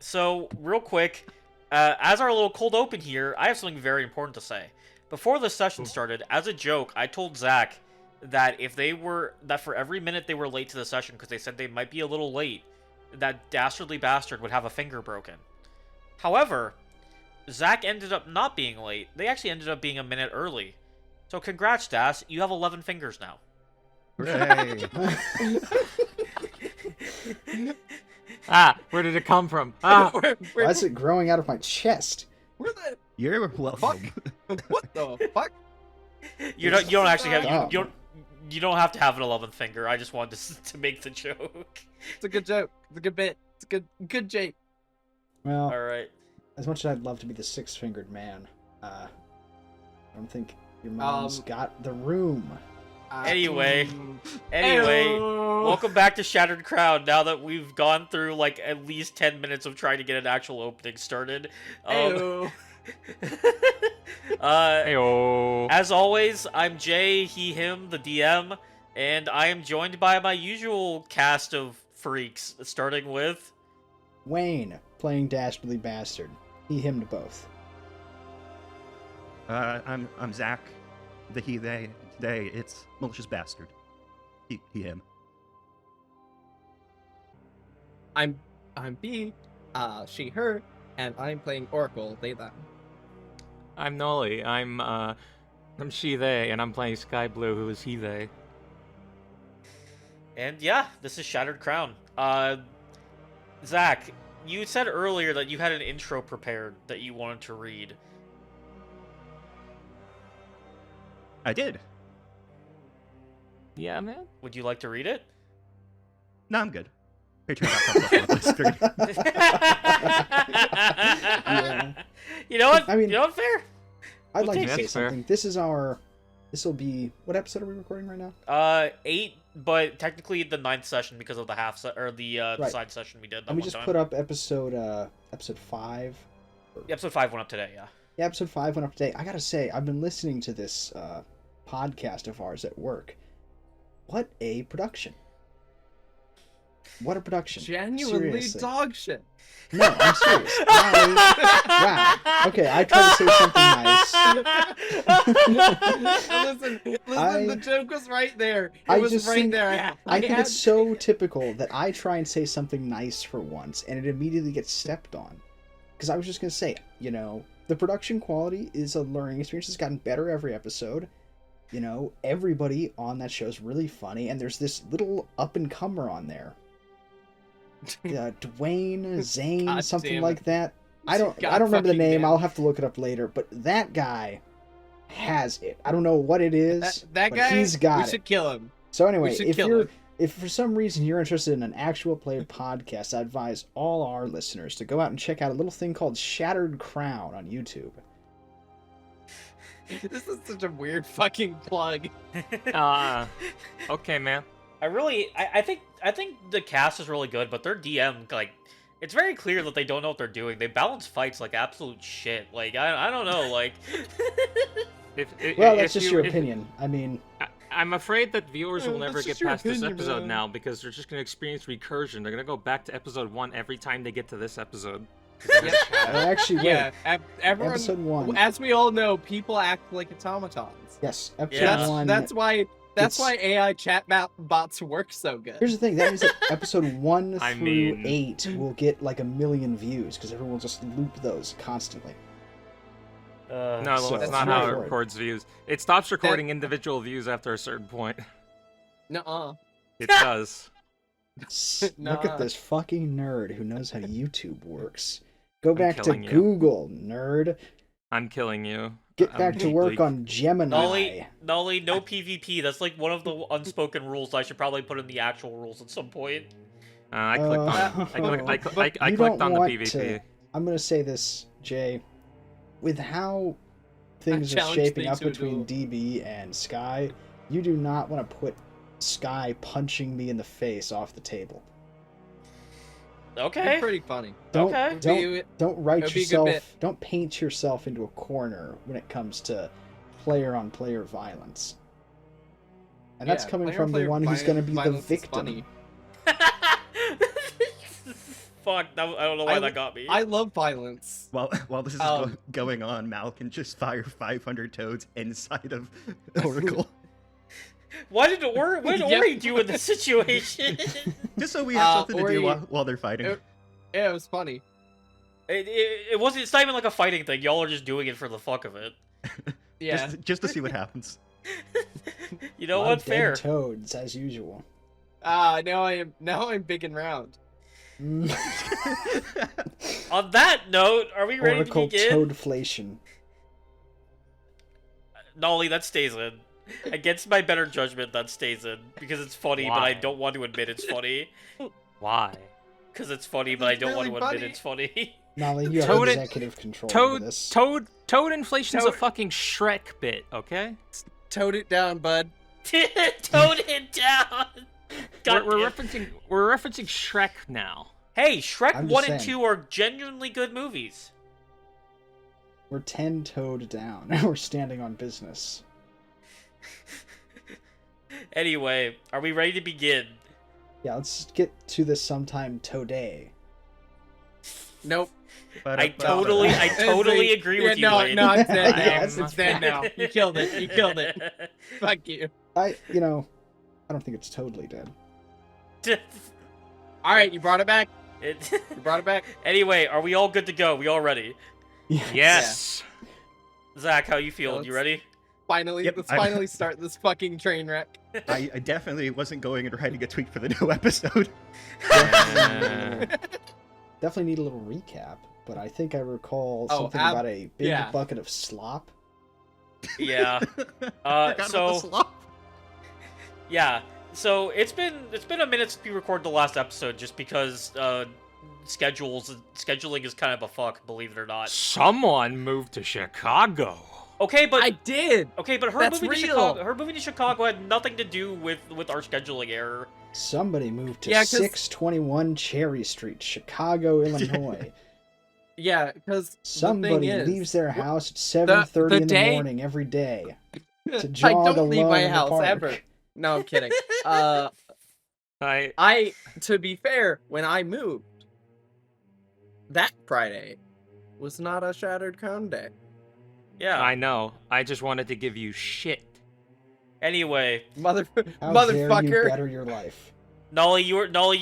So, real quick, as our little cold open here, I have something very important to say. Before the session started, as a joke, I told Zach that that for every minute they were late to the session, because they said they might be a little late, that Dastardly Bastard would have a finger broken. However, Zach ended up not being late. They actually ended up being a minute early. So congrats, Das. You have 11 fingers now. Hooray. Where did it come from? Why is it growing out of my chest? Where the You're welcome. fuck? What the fuck? You don't actually have Dumb. you don't have to have an 11th finger. I just wanted to make the joke. It's a good joke. It's a good bit. It's a good Jake. Well, All right. as much as I'd love to be the six-fingered man, I don't think your mom's got the room. Anyway, Ayo. welcome back to Shattered Crown. Now that we've gone through like at least 10 minutes of trying to get an actual opening started. Ayo. Heyo. As always, I'm Jay, he, him, the DM, and I am joined by my usual cast of freaks, starting with... Wayne, playing Dastardly Bastard. He, him to both. I'm Zach. The he, they. Today it's malicious bastard. He, him. I'm B, she, her, and I'm playing Oracle, they, them. I'm Nolly. I'm she, they, and I'm playing Sky Blue, who is he, they. And yeah, this is Shattered Crown. Zach, you said earlier that you had an intro prepared that you wanted to read. I did. Yeah, man. Would you like to read it? No, I'm good. Patreon.com/. Yeah. You know what? I mean, you know what? Fair. I'd like to take say it. Fair. something. This will be... What episode are we recording right now? 8, but technically the 9th session because of the Right. side session we did. Let me just put up episode 5. Episode 5 went up today, yeah. Yeah, episode 5 went up today. I gotta say, I've been listening to this podcast of ours at work. What a production. What a production. Genuinely Seriously. dog shit. No, I'm serious. Wow. Okay, I tried to say something nice. Listen, the joke was right there. It I was just right think- there. I think it's so typical that I try and say something nice for once, and it immediately gets stepped on. Because I was just going to say, you know, the production quality is a learning experience. It's gotten better every episode. You know, everybody on that show is really funny, and there's this little up-and-comer on there. Dwayne, Zane, God something damn like it. that. I don't God remember the fucking name. damn it. I'll have to look it up later. But that guy has it. I don't know what it is. That but guy, he's got we it. should kill him. So anyway, We should kill him. if for some reason you're interested in an actual play podcast, I advise all our listeners to go out and check out a little thing called Shattered Crown on YouTube. This is such a weird fucking plug. Okay, man. I think the cast is really good, but their DM, like, it's very clear that they don't know what they're doing. They balance fights like absolute shit. Like, I don't know, like... Well, that's just your opinion. I mean, I'm afraid that viewers will Yeah, never that's get just your past this opinion, episode man. now because they're just going to experience recursion. They're going to go back to episode 1 every time they get to this episode. actually, wait. Yeah, everyone. Episode 1. As we all know, people act like automatons. Yes, episode Yeah. 1. That's why It's- AI chat bots work so good. Here's the thing. That means that episode 1 I through mean- 8 will get like 1 million views because everyone will just loop those constantly. No, So that's it's not how it really records views. It stops recording individual views after a certain point. Nuh-uh. It does. Look Nah. at this fucking nerd who knows how YouTube works. Go back to killing you. Google, nerd. I'm killing you. Get I'm back to work deeply- on Gemini. Nolly, no PvP. That's like one of the unspoken rules I should probably put in the actual rules at some point. I clicked on it. I You clicked don't on the want PvP. to- I'm gonna say this, Jay. With how things are challenge shaping thee up to a between duel. DB and Sky, you do not want to put Sky punching me in the face off the table. Okay. It's pretty funny. Don't Okay. don't write It'd be a good yourself. bit. Don't paint yourself into a corner when it comes to player-on-player violence. And that's Yeah, coming player from the player one who's going to be the violence is victim. funny. fuck? I don't know why I- that got me. I love violence. While this is going on, Mal can just fire 500 toads inside of Oracle. What did Ori do in this situation? Just so we have something to do Ori- while they're fighting. Yeah, it was funny. It wasn't. It's not even like a fighting thing. Y'all are just doing it for the fuck of it. Yeah. Just to see what happens. You know A lot what? of dead Fair. toads as usual. Now I'm big and round. Mm. On that note, are we ready Oracle to begin? toadflation. Nolly, that stays in. Against my better judgment, that stays in because it's funny, but I Why? don't want to admit it's funny. Why? Because it's funny, but I don't want to really admit it's funny. Nolly, you have Toad- executive control over this. Toad inflation's a Toad- fucking Shrek bit, okay? Toad it down, bud. Tone it down. God We're damn. referencing Shrek now. Hey, Shrek I'm 1 just and saying. 2 are genuinely good movies. We're 10 toed down. Now we're standing on business. Anyway, are we ready to begin? Yeah, let's get to this sometime today. Nope. I totally agree with you, No, Wade. no, it's dead now. Yes, It's dead now. You killed it. You killed it. Fuck you. I don't think it's totally dead. All right, you brought it back. It- You brought it back. Anyway, are we all good to go? We all ready? Yes. Zach, how you feeling? You let's- ready? Finally, Yep, let's I'm- finally start this fucking train wreck. I definitely wasn't going and writing a tweet for the new episode. Definitely need a little recap, but I think I recall Oh, something about a big yeah. bucket of slop. Yeah. Forgot about the So slop. yeah. So it's been a minute since we recorded the last episode, just because scheduling is kind of a fuck, believe it or not. Someone moved to Chicago. Okay, but I did. her That's moving to real. Chicago. Her moving to Chicago had nothing to do with our scheduling error. Somebody moved to Yeah, 'cause- 621 Cherry Street, Chicago, Illinois. Yeah, because Somebody leaves their house at 7:30 in the day- morning every day to I jog don't leave alone my in the house park. ever. No, I'm kidding. I To be fair, when I moved, that Friday was not a Shattered Crown Day. Yeah. I know. I just wanted to give you shit. Anyway, How dare you Motherfucker. better your life? Nolly, you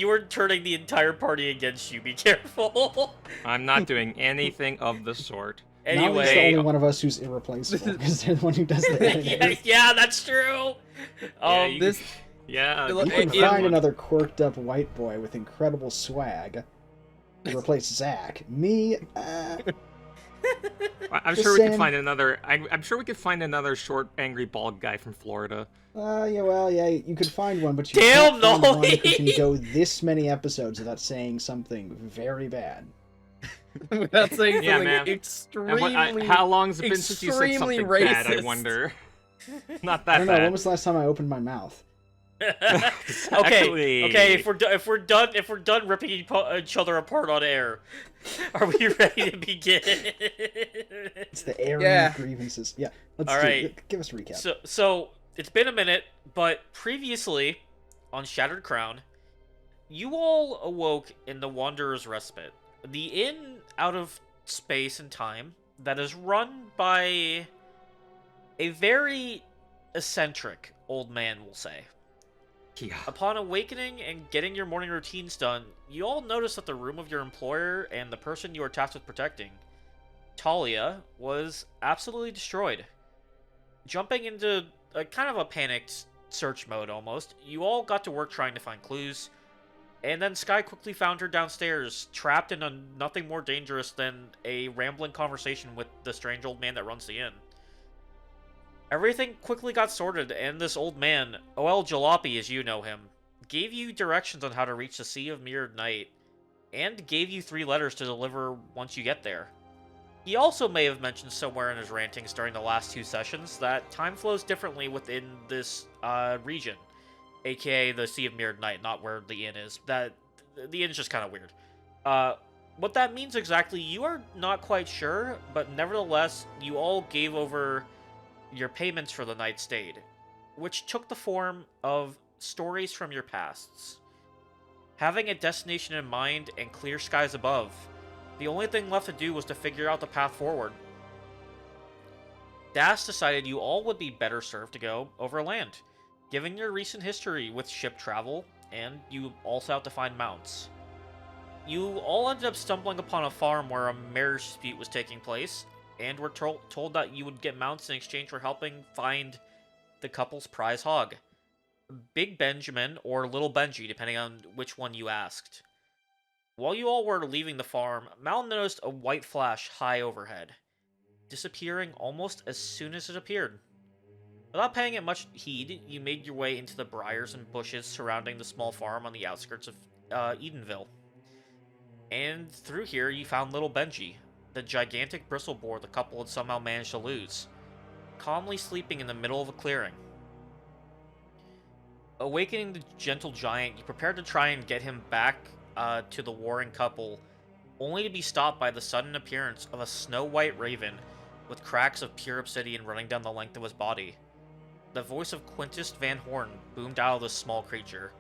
were turning the entire party against you. Be careful. I'm not doing anything of the sort. Nolly's the Anyway, only one of us who's irreplaceable because they're the one who does the editing. yeah, that's true. Yeah, you- This Yeah. You You can It- find another quirked up white boy with incredible swag to replace Zach. Me, I'm Just sure we saying. could find another. I'm sure we could find another short, angry, bald guy from Florida. yeah, you could find one, but you Damn, can't find one Nolly! who can go this many episodes without saying something very bad. without saying Yeah, something man. And extremely. how long's it been since you said extremely something bad? I racist. wonder. Not I that don't know. When bad. was the last time I opened my mouth? Okay, if we're done ripping each other apart on air, are we ready to begin? It's the airing Yeah. of grievances. Yeah, let's All do right. it. Give us a recap. So it's been a minute, but previously on Shattered Crown, you all awoke in the Wanderer's Respite, the inn out of space and time that is run by a very eccentric old man, we'll say. Yeah. Upon awakening and getting your morning routines done, you all notice that the room of your employer and the person you are tasked with protecting, Talia, was absolutely destroyed. Jumping into a kind of a panicked search mode almost, you all got to work trying to find clues, and then Sky quickly found her downstairs, trapped in nothing more dangerous than a rambling conversation with the strange old man that runs the inn. Everything quickly got sorted, and this old man, O.L. Jalopy as you know him, gave you directions on how to reach the Sea of Mirrored Night, and gave you 3 letters to deliver once you get there. He also may have mentioned somewhere in his rantings during the last 2 sessions that time flows differently within this region, aka the Sea of Mirrored Night, not where the inn is. The inn's just kind of weird. What that means exactly, you are not quite sure, but nevertheless, you all gave over your payments for the night stayed, which took the form of stories from your pasts. Having a destination in mind and clear skies above, the only thing left to do was to figure out the path forward. Das decided you all would be better served to go overland, given your recent history with ship travel, and you also have to find mounts. You all ended up stumbling upon a farm where a marriage dispute was taking place, and were told that you would get mounts in exchange for helping find the couple's prize hog. Big Benjamin, or Little Benji, depending on which one you asked. While you all were leaving the farm, Mal noticed a white flash high overhead, disappearing almost as soon as it appeared. Without paying it much heed, you made your way into the briars and bushes surrounding the small farm on the outskirts of Edenville. And through here, you found Little Benji, the gigantic bristle boar the couple had somehow managed to lose, calmly sleeping in the middle of a clearing. Awakening the gentle giant, you prepared to try and get him back to the warring couple, only to be stopped by the sudden appearance of a snow-white raven with cracks of pure obsidian running down the length of his body. The voice of Quintus Van Horn boomed out of this small creature,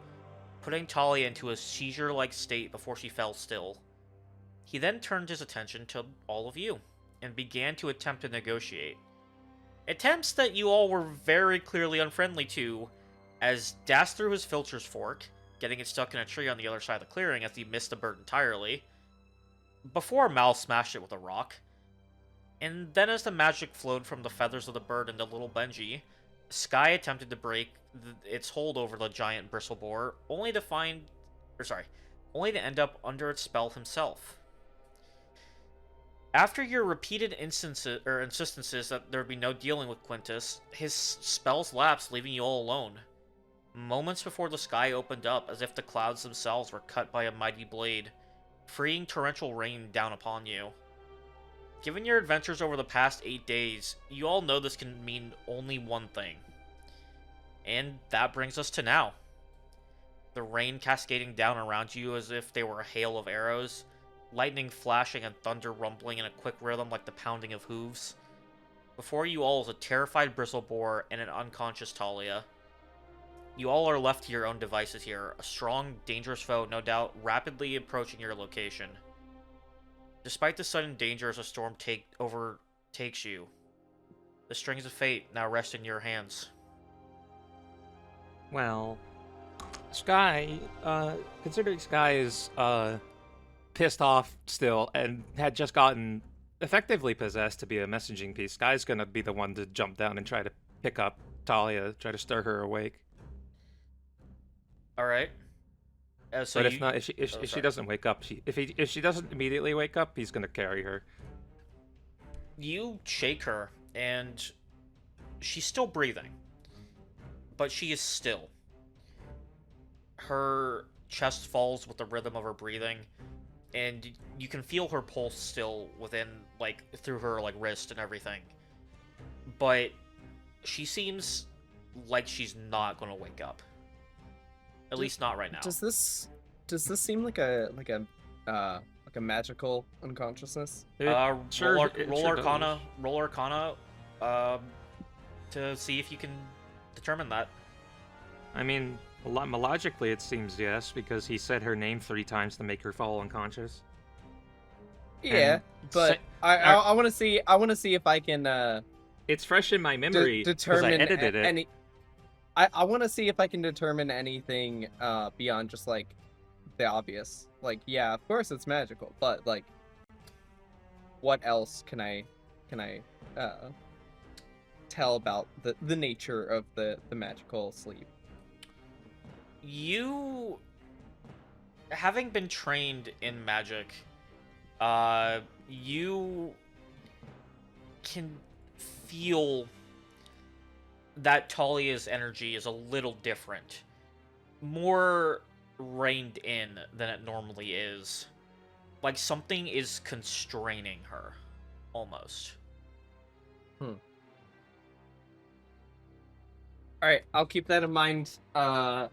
putting Talia into a seizure-like state before she fell still. He then turned his attention to all of you, and began to attempt to negotiate. Attempts that you all were very clearly unfriendly to, as Das threw his filter's fork, getting it stuck in a tree on the other side of the clearing as he missed the bird entirely, before Mal smashed it with a rock. And then as the magic flowed from the feathers of the bird into Little Benji, Sky attempted to break its hold over the giant bristle boar, only to end up under its spell himself. After your repeated insistences that there would be no dealing with Quintus, his spells lapsed, leaving you all alone. Moments before the sky opened up, as if the clouds themselves were cut by a mighty blade, freeing torrential rain down upon you. Given your adventures over the past 8 days, you all know this can mean only one thing. And that brings us to now. The rain cascading down around you as if they were a hail of arrows, lightning flashing and thunder rumbling in a quick rhythm like the pounding of hooves. Before you all is a terrified bristle boar and an unconscious Talia. You all are left to your own devices here, a strong, dangerous foe, no doubt, rapidly approaching your location. Despite the sudden danger as a storm overtakes you, the strings of fate now rest in your hands. Well, Sky, considering Sky is, pissed off still and had just gotten effectively possessed to be a messaging piece, Sky's gonna be the one to jump down and try to pick up Talia, try to stir her awake. Alright. So but if not, if she doesn't wake up, if she doesn't immediately wake up, he's gonna carry her. You shake her, and she's still breathing. But she is still. Her chest falls with the rhythm of her breathing, and you can feel her pulse still within, through her, wrist and everything. But she seems like she's not gonna wake up. At least not right now. Does this seem like a magical unconsciousness? Roll Arcana to see if you can determine that. I mean, logically it seems yes, because he said her name 3 times to make her fall unconscious. Yeah, but I want to see if I can. It's fresh in my memory because I edited it. I want to see if I can determine anything beyond just the obvious. Yeah, of course it's magical, but what else can I tell about the nature of the magical sleep? You, having been trained in magic, you can feel that Talia's energy is a little different. More reined in than it normally is. Like something is constraining her, almost. Alright, I'll keep that in mind, and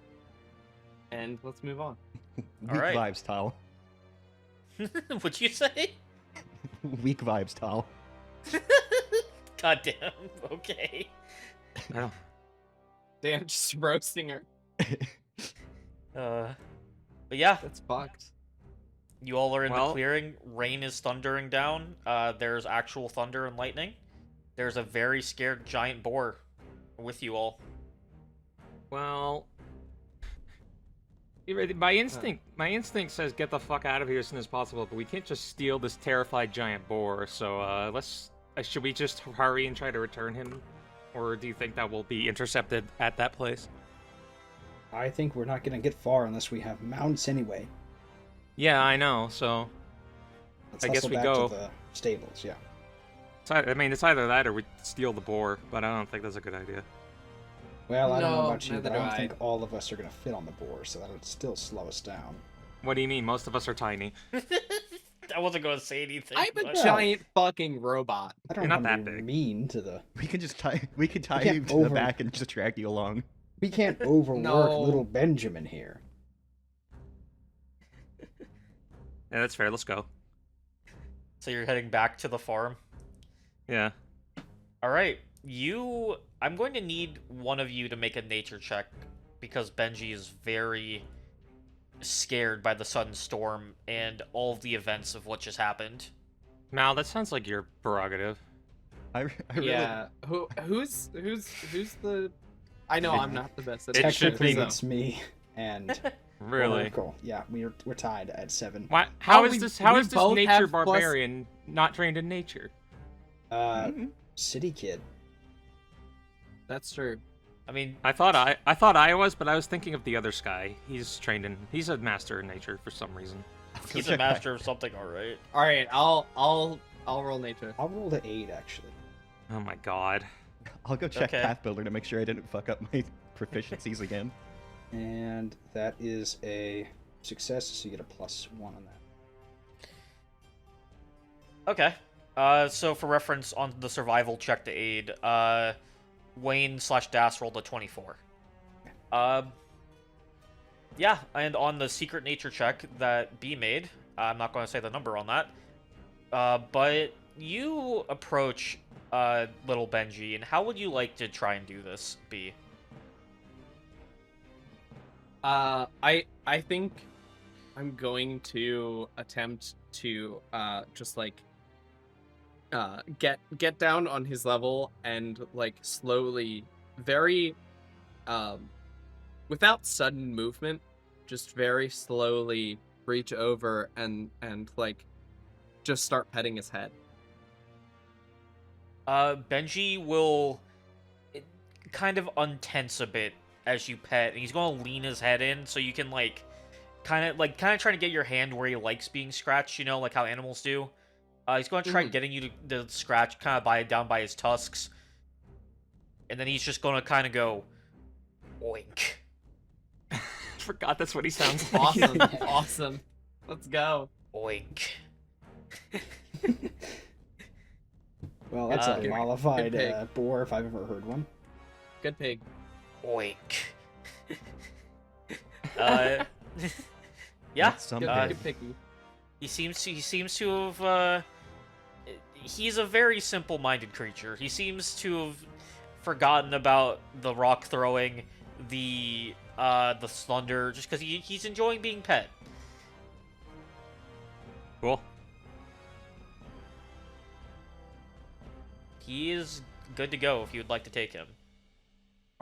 let's move on. Weak vibes, Tal. What'd you say? Weak vibes, Tal. Goddamn, okay. Oh. Damn, just roasting her. But But yeah, That's fucked. you all are in the Well- clearing. Rain is thundering down. There's actual thunder and lightning. There's a very scared giant boar with you all. Well, my instinct says get the fuck out of here as soon as possible, but we can't just steal this terrified giant boar. So should we just hurry and try to return him, or do you think that will be intercepted at that place? I think we're not gonna get far unless we have mounts anyway. Yeah, I know. So Let's I guess hustle we back go. to the stables. Yeah. it's either that or we steal the boar, but I don't think that's a good idea. Well, I don't know No, about you, but neither I don't do I. think all of us are gonna fit on the boar, so that would still slow us down. What do you mean? Most of us are tiny. I wasn't going to say anything. I'm a but- giant fucking robot. I don't You're know not how that to be big. mean to the. We can just tie. We could tie can't you to the over- back and just drag you along. We can't overwork No. little Benjamin here. Yeah, that's fair. Let's go. So you're heading back to the farm. Yeah. All right, I'm going to need one of you to make a nature check because Benji is very scared by the sudden storm and all of the events of what just happened. Mal, that sounds like your prerogative. I really, Yeah. Who's the? I know I'm not the best at It this, should Technically, be- it's me and Really? Oracle. Yeah, we're tied at 7. Why? How How is we- this? How we is this both nature have plus- barbarian not trained in nature? City kid. That's true. I mean, I thought I was, but I was thinking of the other Sky. He's a master in nature for some reason. he's a master of something, all right. All right, I'll roll nature. I'll roll to 8 actually. Oh my god. I'll go check Okay. Path Builder to make sure I didn't fuck up my proficiencies again. And that is a success, so you get a +1 on that. Okay. So for reference on the survival check to aid, Wayne/Das rolled a 24. Yeah, and on the secret nature check that B made, I'm not going to say the number on that, but you approach little Benji, and how would you like to try and do this, B? I think I'm going to attempt to just like get down on his level and like slowly, very without sudden movement, just very slowly reach over and like just start petting his head. Benji will kind of untense a bit as you pet, and he's going to lean his head in so you can kind of trying to get your hand where he likes being scratched, you know, like how animals do. He's going to try getting you to scratch kind of down by his tusks, and then he's just going to kind of go, oink. Forgot that's what he sounds like. Awesome, awesome. Let's go. Oink. Well, that's a Good- mollified good pig. boar if I've ever heard one. Good pig. Oink. Yeah. That's some Good, Uh, good piggy. He seems to have he's a very simple-minded creature. He seems to have forgotten about the rock throwing, the thunder, just because he's enjoying being pet. Cool. He is good to go if you would like to take him.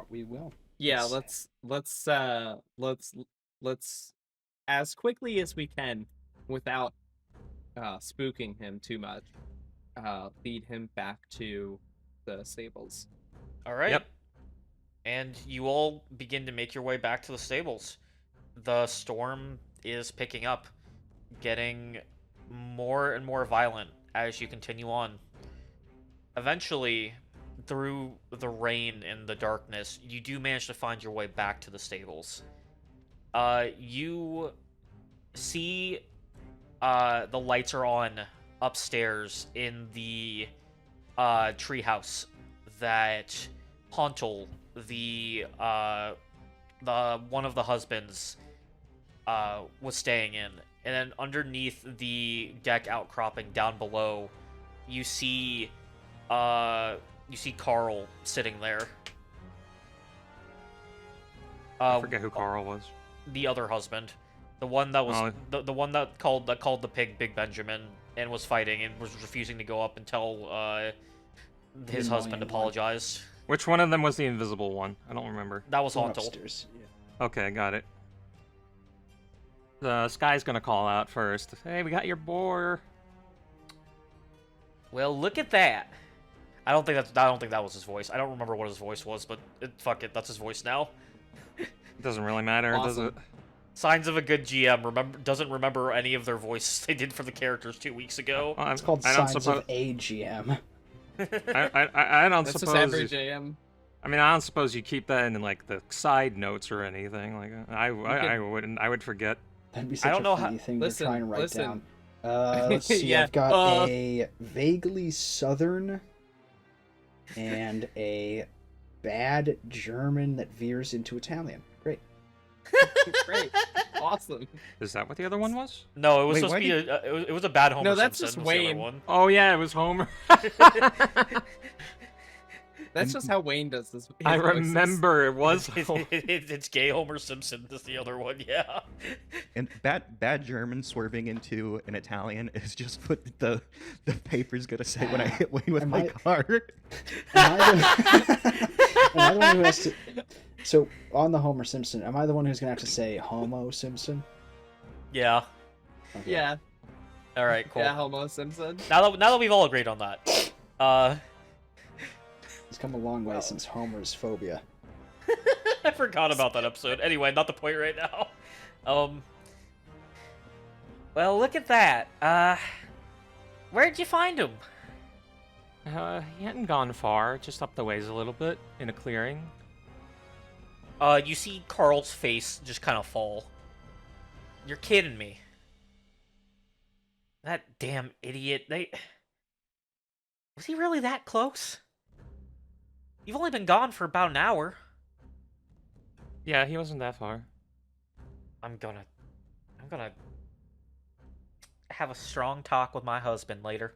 We will. Yeah, Yes. let's as quickly as we can, without spooking him too much, lead him back to the stables. All right. Yep. And you all begin to make your way back to the stables. The storm is picking up, getting more and more violent as you continue on. Eventually, through the rain and the darkness, you do manage to find your way back to the stables. You see the lights are on upstairs in the treehouse that Pontal, the one of the husbands, was staying in. And then underneath the deck outcropping down below, you see Carl sitting there. I forget who Carl was. The other husband. The one that was Oh. the one that called the pig Big Benjamin and was fighting and was refusing to go up until his The husband annoying one. apologized. Which one of them was the invisible one? I don't remember. That was One Hauntel. upstairs. Okay, got it. The Sky's gonna call out first. Hey, we got your boar. Well, look at that. I don't think that was his voice. I don't remember what his voice was, but fuck it, that's his voice now. It doesn't really matter, does Awesome. it? Signs of a good GM doesn't remember any of their voices they did for the characters 2 weeks ago. Well, It's called I don't Signs of a GM. I don't That's just suppose. average AM. I mean, I don't suppose you keep that in like the side notes or anything. Like, I wouldn't. I would forget. That'd be such don't a know funny thing to Listen, try and write listen. down. Let's see. Yeah, I've got a vaguely southern and a bad German that veers into Italian. Great. Great. Awesome. Is that what the other one was? No, it was Wait, supposed why to be it was a bad Homer No, that's Simpson just was the other Wayne. one. Oh yeah, it was Homer. That's just how Wayne does this. his I voices. remember it was. Homer. It's gay Homer Simpson is the other one, yeah. And bad German swerving into an Italian is just what the paper's gonna say when I hit Wayne with Am my I- car. Am I the one who has to... So, on the Homer Simpson, am I the one who's going to have to say Homo Simpson? Yeah. Okay. Yeah. All right, cool. Yeah, Homo Simpson. Now that we've all agreed on that, It's come a long way since Homer's phobia. I forgot about that episode. Anyway, not the point right now. Well, look at that. Where'd you find him? He hadn't gone far, just up the ways a little bit in a clearing. You see Carl's face just kind of fall. You're kidding me. That damn idiot. Was he really that close? You've only been gone for about an hour. Yeah, he wasn't that far. I'm gonna have a strong talk with my husband later.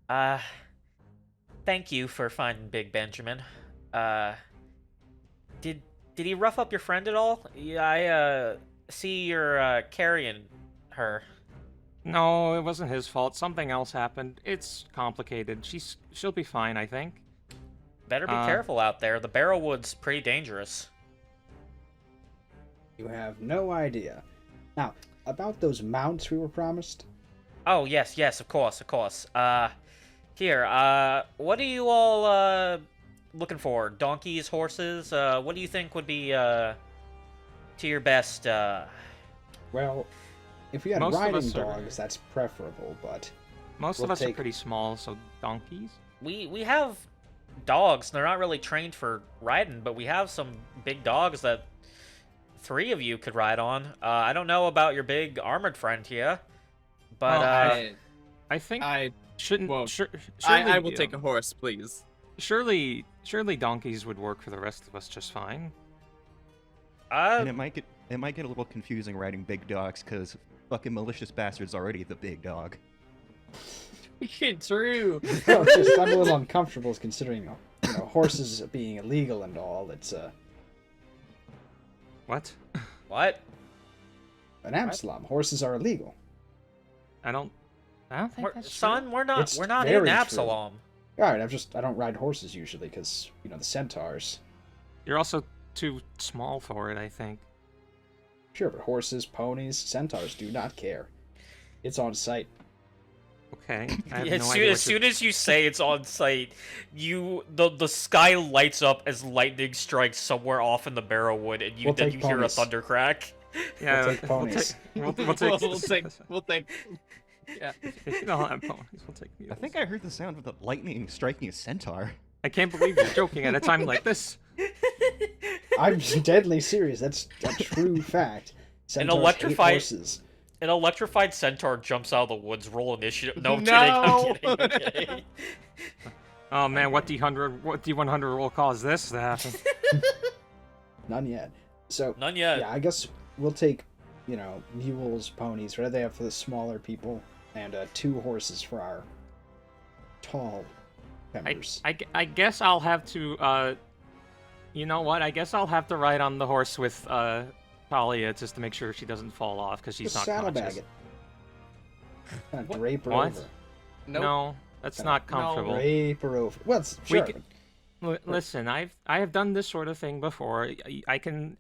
Thank you for finding Big Benjamin. Did he rough up your friend at all? Yeah, I see you're carrying her. No, it wasn't his fault. Something else happened. It's complicated. She'll be fine, I think. Better be careful out there. The Barrowwood's pretty dangerous. You have no idea. Now, about those mounts we were promised. Oh, yes, of course. Here, what are you all, looking for? Donkeys, horses? What do you think would be, to your best, Well, if we had Most of riding us are- dogs, that's preferable, but... Most We'll of us are take- pretty small, so donkeys? We have dogs. They're not really trained for riding, but we have some big dogs that 3 of you could ride on. I don't know about your big armored friend here, but, Well, I think I shouldn't. well, surely, I will take a horse, please. Surely donkeys would work for the rest of us just fine. And it might get a little confusing riding big dogs because fucking malicious bastard's already the big dog. True. No, it's just, I'm a little uncomfortable considering, horses being illegal and all. It's, What? what? an Absalom. Horses are illegal. I don't think that's Son, we're not It's in very true. Absalom. Alright, I don't ride horses usually, because, the centaurs. true. You're also too small for it, I think. Sure, but horses, ponies, centaurs do not care. It's on site. Okay. I have Yeah, no idea. as soon as you say it's on site, the sky lights up as lightning strikes somewhere off in the Barrowwood, and We'll then take you hear a ponies. thunder crack. Yeah, We'll take ponies. We'll take. We'll take. Yeah. You don't have ponies. We'll take mules. I think I heard the sound of the lightning striking a centaur. I can't believe you're joking at a time like this. I'm deadly serious. That's a true fact. Centaurs hate electrified- horses. An electrified centaur jumps out of the woods. Roll initiative. No, I'm No! kidding. I'm kidding. Oh man, what D100 will cause this to happen? None yet. So, None yet. yeah, I guess we'll take, mules, ponies, whatever they have for the smaller people, and 2 horses for our tall members. I guess I'll have to. You know what? I guess I'll have to ride on the horse with Talia just to make sure she doesn't fall off because she's Just not saddlebag conscious. it. Kind of What? drape her What? over. Nope. No, that's not comfortable. Drape her over. Well, it's We sure. can- Listen, I have done this sort of thing before. I can.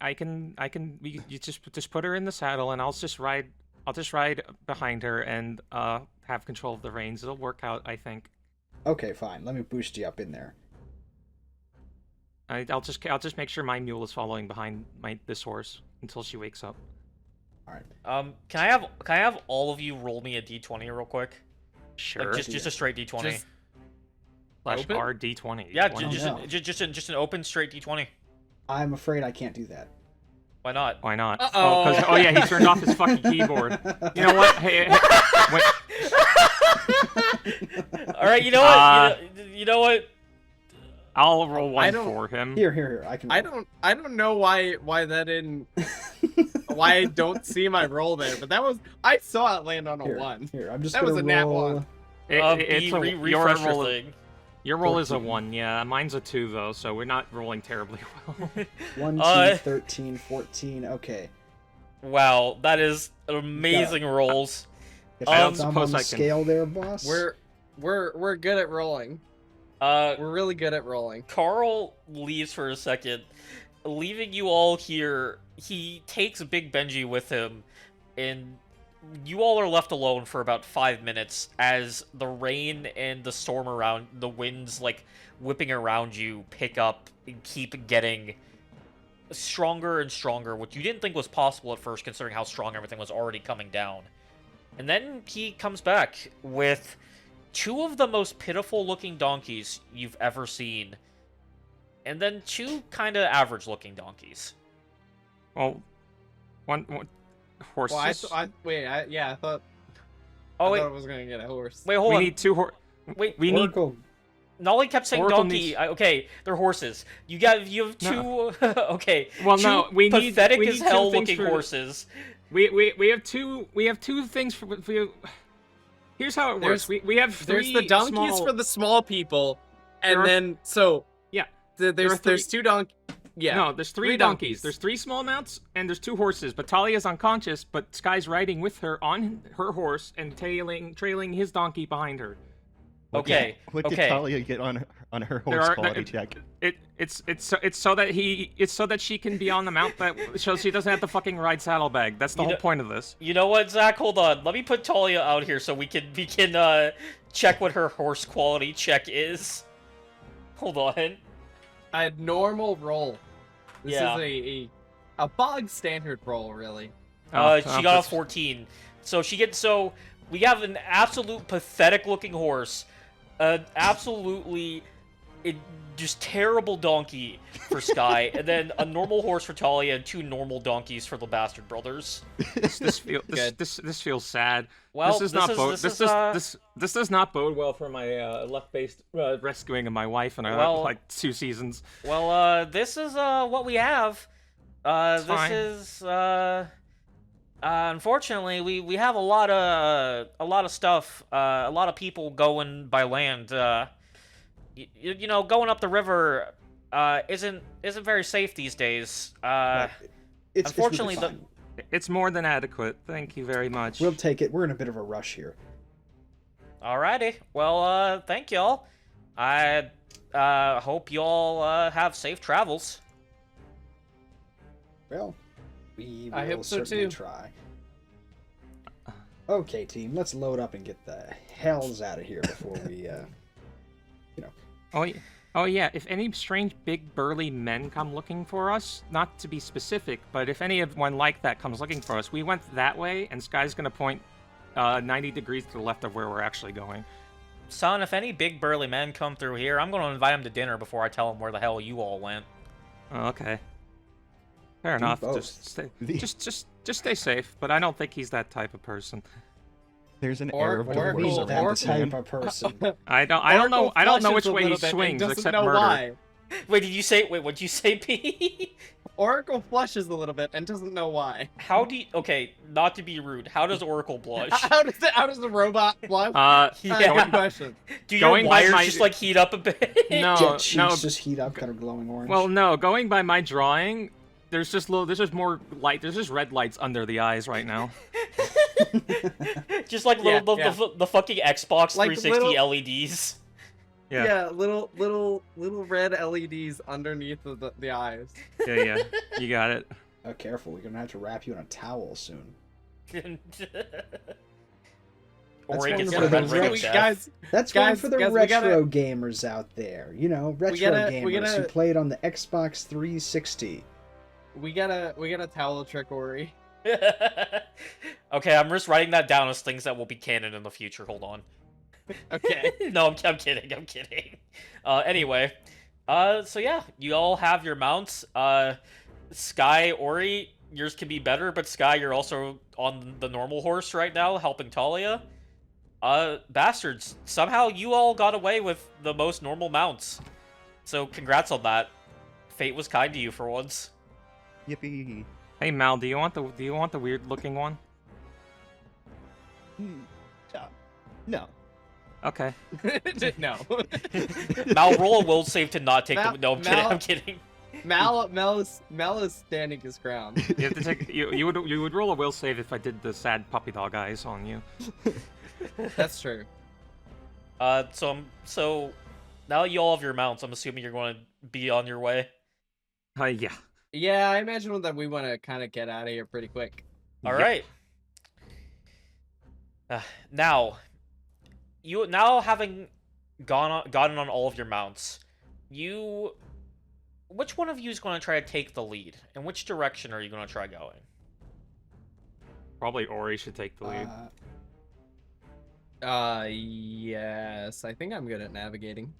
You just put her in the saddle, and I'll just ride behind her and have control of the reins. It'll work out, I think. Okay, fine. Let me boost you up in there. I'll just make sure my mule is following behind this horse until she wakes up. All right. Can I have all of you roll me a d20 real quick? Sure. Like just a straight d20. Just- Slash Open? R D20. Yeah, Why not? just an open straight d20. I'm afraid I can't do that. Why not? Why not? Uh-oh. Oh, yeah, he turned off his fucking keyboard. You know what? Hey, wait. All right, you know what? You know what? I'll roll I one don't- for him. Here. I can. I don't know why that didn't why I don't see my roll there, but I saw it land on a Here, 1. Here, I'm just That gonna was a nat roll. 1. It's your refresh your roll. thing. Your roll is a 14. 1, yeah. Mine's a 2 though, so we're not rolling terribly well. 1, 2, Uh, 13, 14. Okay. Wow, that is amazing rolls. Get I don't that thumb on suppose the I can- scale there, boss. We're good at rolling. We're really good at rolling. Carl leaves for a second, leaving you all here. He takes Big Benji with him, and you all are left alone for about 5 minutes as the rain and the storm around, the winds like whipping around you pick up and keep getting stronger and stronger, which you didn't think was possible at first considering how strong everything was already coming down. And then he comes back with 2 of the most pitiful looking donkeys you've ever seen, and then 2 kind of average looking donkeys. Well, one horses. Well, I thought Oh I thought wait, I was gonna get a horse. wait, hold we on. need 2 horses. Wait, We need. Oracle. Nolly kept saying Oracle donkey. needs- Okay, they're horses. You have 2. Okay. Well, 2 no, we need- pathetic we as need 2 hell things looking for- horses. We have 2 things for you. Here's how it works. We have 3 There's the donkeys small... for the small people, There and are- then so Yeah, there's are 3 2 donkeys. Yeah. No, there's 3 3 donkeys. donkeys. There's 3 small mounts, and there's 2 horses. But Talia's unconscious, but Sky's riding with her on her horse and trailing his donkey behind her. Okay. What did okay. Talia get on her There horse are- quality check? It's so that she can be on the mount so she doesn't have to fucking ride saddlebag. That's the You whole know- point of this. You know what, Zach? Hold on. Let me put Talia out here so we can check what her horse quality check is. Hold on. A normal roll. This Yeah. is a bog standard roll, really. She got a 14. So we have an absolute pathetic looking horse, an absolutely just terrible donkey for Sky, and then a normal horse for Talia and 2 normal donkeys for the Bastard Brothers. This feels sad. Well, this does not bode well for my luck-based rescuing of my wife in like 2 seasons. Well, this is what we have. This fine. is unfortunately we have a lot of stuff, a lot of people going by land. You know, going up the river isn't very safe these days. Unfortunately, it's really fine. It's more than adequate. Thank you very much. We'll take it. We're in a bit of a rush here. Alrighty. Well, thank y'all. I hope y'all have safe travels. Well, we I will hope so, certainly too. try. Okay, team, let's load up and get the hells out of here before we, Oh yeah, if any strange big burly men come looking for us, not to be specific, but if anyone like that comes looking for us, we went that way, and Sky's gonna point 90 degrees to the left of where we're actually going. Son, if any big burly men come through here, I'm gonna invite them to dinner before I tell them where the hell you all went. Oh, okay. Fair enough. both. Just stay safe, but I don't think he's that type of person. There's an Or- air of or- divorce or- around that this type man. of person. I don't know Oracle which flushes a way he little bit and swings doesn't except know murder. why. What'd you say, P? Oracle flushes a little bit and doesn't know why. How do you... Okay, not to be rude, how does Oracle blush? How does the robot blush? Yeah. Good question. Do your going by wires my- just, like, heat up a bit? No, Jet cheeks no. just heat up, kind of glowing orange. Well, no. Going by my drawing, there's just more light. There's just red lights under the eyes right now. Just like the fucking Xbox Like 360 little- LEDs. Yeah. little red LEDs underneath the eyes. Yeah. You got it. Oh, careful. We're going to have to wrap you in a towel soon. Or he one gets for the the red ring of rich death. Guys, That's one Guys, for the guys, we retro gotta- gamers out there. You know, retro gotta- we gamers who gotta- played on the Xbox 360. we gotta towel trick Ori. Okay, I'm just writing that down as things that will be canon in the future. Hold on. Okay. No, I'm kidding. I'm kidding. Anyway, so yeah, you all have your mounts. Sky, Ori, yours can be better, but Sky, you're also on the normal horse right now, helping Talia. Bastards, somehow you all got away with the most normal mounts. So congrats on that. Fate was kind to you for once. Yippee. Hey Mal, do you want the weird looking one? No. Okay. No. Mal, roll a will save to not take the... No, I'm kidding. Mal- I'm kidding. Mal is standing his ground. You have to take. You would roll a will save if I did the sad puppy dog eyes on you. That's true. So now you all have your mounts. I'm assuming you're going to be on your way. Yeah. Yeah, I imagine that we want to kind of get out of here pretty quick. All Yep. right. Now, having gotten on all of your mounts, which one of you is going to try to take the lead? In which direction are you going to try going? Probably Ori should take the lead. Yes. I think I'm good at navigating.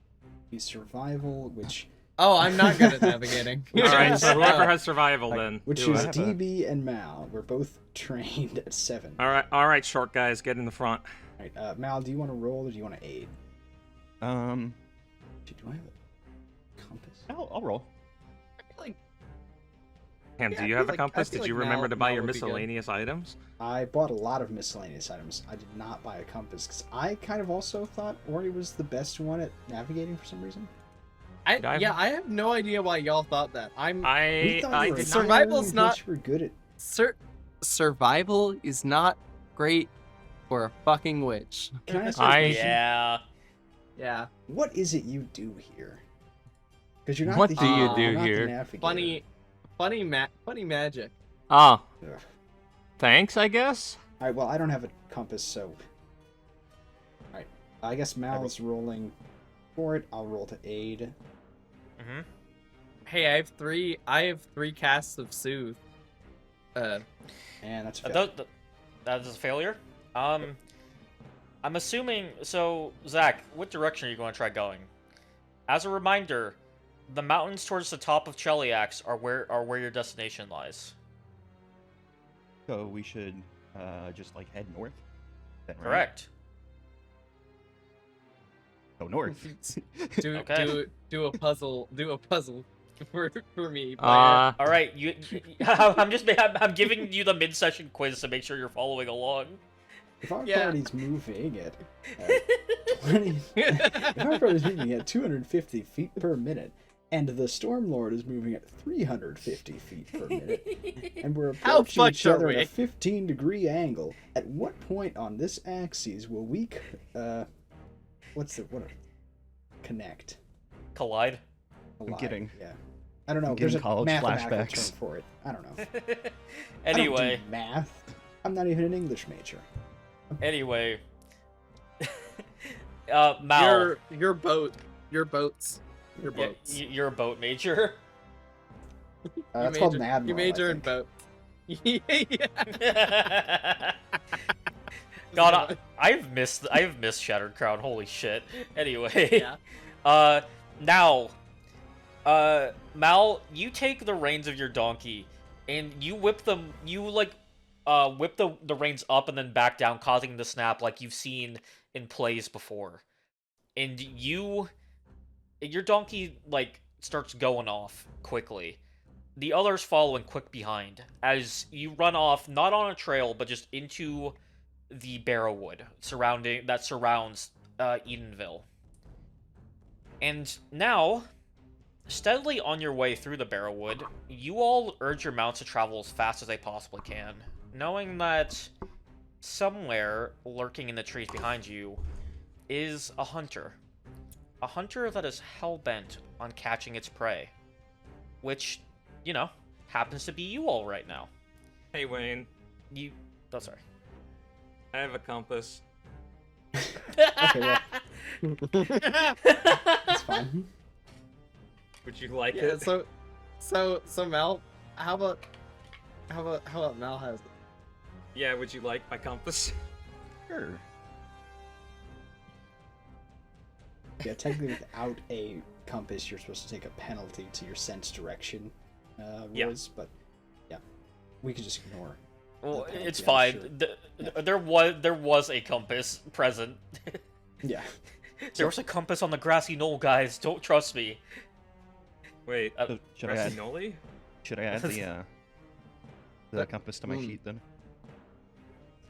The survival, which Oh, I'm not good at navigating. All right, so whoever Uh, has survival then. which do is it. DB and Mal. We're both trained at 7. All right, short guys, get in the front. All right, Mal, do you want to roll or do you want to aid? Do I have a compass? I'll roll. I feel like Cam, Yeah, do I you feel have a like- I compass? feel Did you like remember Mal- to buy Mal your would be good. miscellaneous items? I bought a lot of miscellaneous items. I did not buy a compass because I kind of also thought Ori was the best one at navigating for some reason. I have no idea why y'all thought that. We I thought you were did not. Survival's entirely not- good, you were good at. Survival is not great for a fucking witch. Can I ask you a question? Yeah. Yeah. What is it you do here? Because you're not What the do you healer, do you're not the here? navigator. Funny magic. Ah, Ugh. thanks, I guess. All right, well, I don't have a compass, so. All right, I guess Mal's rolling for it. I'll roll to aid. Mm-hmm. Hey, I have three casts of soothe. And that's a fail. That is a failure. I'm assuming. So, Zach, what direction are you going to try going? As a reminder, the mountains towards the top of Cheliax are where your destination lies. So we should just like head north. Then, right? Correct. Go north. Okay. Do a puzzle for me. player. All right, I'm giving you the mid-session quiz to make sure you're following along. If our Yeah. party's moving at 20, if our party's moving at 250 feet per minute, and the Stormlord is moving at 350 feet per minute, and we're How approaching each fucked are other at we? a 15-degree angle, at what point on this axis will we, connect? Collide. Collide, getting- yeah. I don't know. I'm There's a getting college mathematical flashbacks. term for it. I don't know. Anyway. I don't do math. I'm not even an English major. Anyway. Mal. Your boats. You're a boat major. That's called an admiral. You major I in think. boat. Yeah. God, I've missed Shattered Crown. Holy shit. Anyway. Yeah. Now, Mal, you take the reins of your donkey, and you whip them. You whip the reins up and then back down, causing them to snap, like you've seen in plays before. And your donkey starts going off quickly. The others following quick behind as you run off, not on a trail, but just into the barrowwood that surrounds Edenville. And now, Steadily on your way through the Barrowwood, you all urge your mounts to travel as fast as they possibly can, knowing that somewhere lurking in the trees behind you is a hunter. A hunter that is hell-bent on catching its prey, which, you know, happens to be you all right now. Hey, Wayne. Oh, sorry. I have a compass. Okay, well, that's fine. Would you like Yeah, it? so Mel, how about Mel has it? Yeah, would you like my compass? Sure. Yeah, technically without a compass, you're supposed to take a penalty to your sense direction Yeah. rules, but yeah, we could just ignore. Well, penalty, it's I'm fine. sure. There was a compass present. Yeah. There was a compass on the grassy knoll, guys. Don't trust me. Wait, So should I Grassy add? Nolly? Should I add the compass to my sheet then?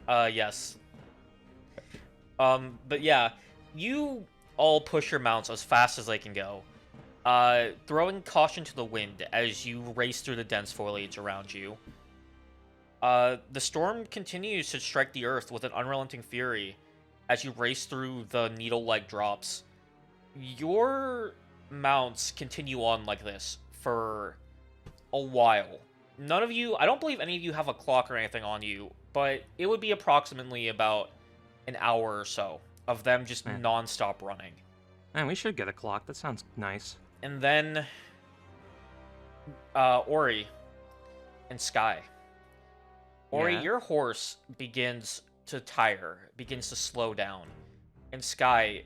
Yes. But yeah, you all push your mounts as fast as they can go, throwing caution to the wind as you race through the dense foliage around you. The storm continues to strike the earth with an unrelenting fury as you race through the needle-like drops. Your mounts continue on like this for a while. None of you, I don't believe any of you have a clock or anything on you, but it would be approximately about an hour or so of them just non-stop running. Man, we should get a clock. That sounds nice. And then Ori and Sky. Ori, Yeah? your horse begins to tire, begins to slow down. And Sky,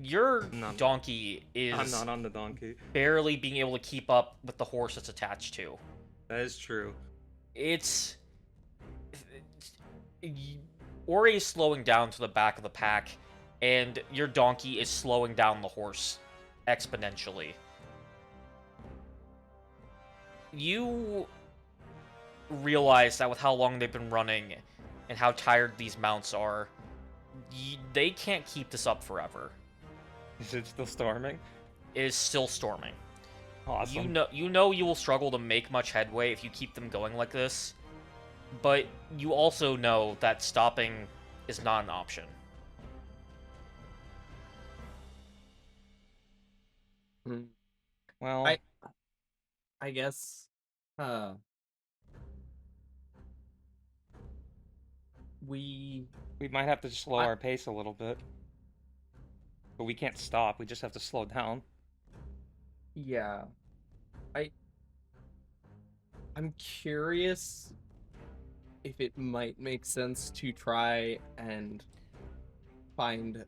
your donkey I'm is not on the donkey. barely being able to keep up with the horse it's attached to. That is true. Ori is slowing down to the back of the pack, and your donkey is slowing down the horse exponentially. You realize that with how long they've been running and how tired these mounts are, they can't keep this up forever. Is it still storming? It is still storming. Awesome. You know you will struggle to make much headway if you keep them going like this, but you also know that stopping is not an option. Well, I guess we might have to slow our pace a little bit. But we can't stop. We just have to slow down. Yeah. I'm curious if it might make sense to try and find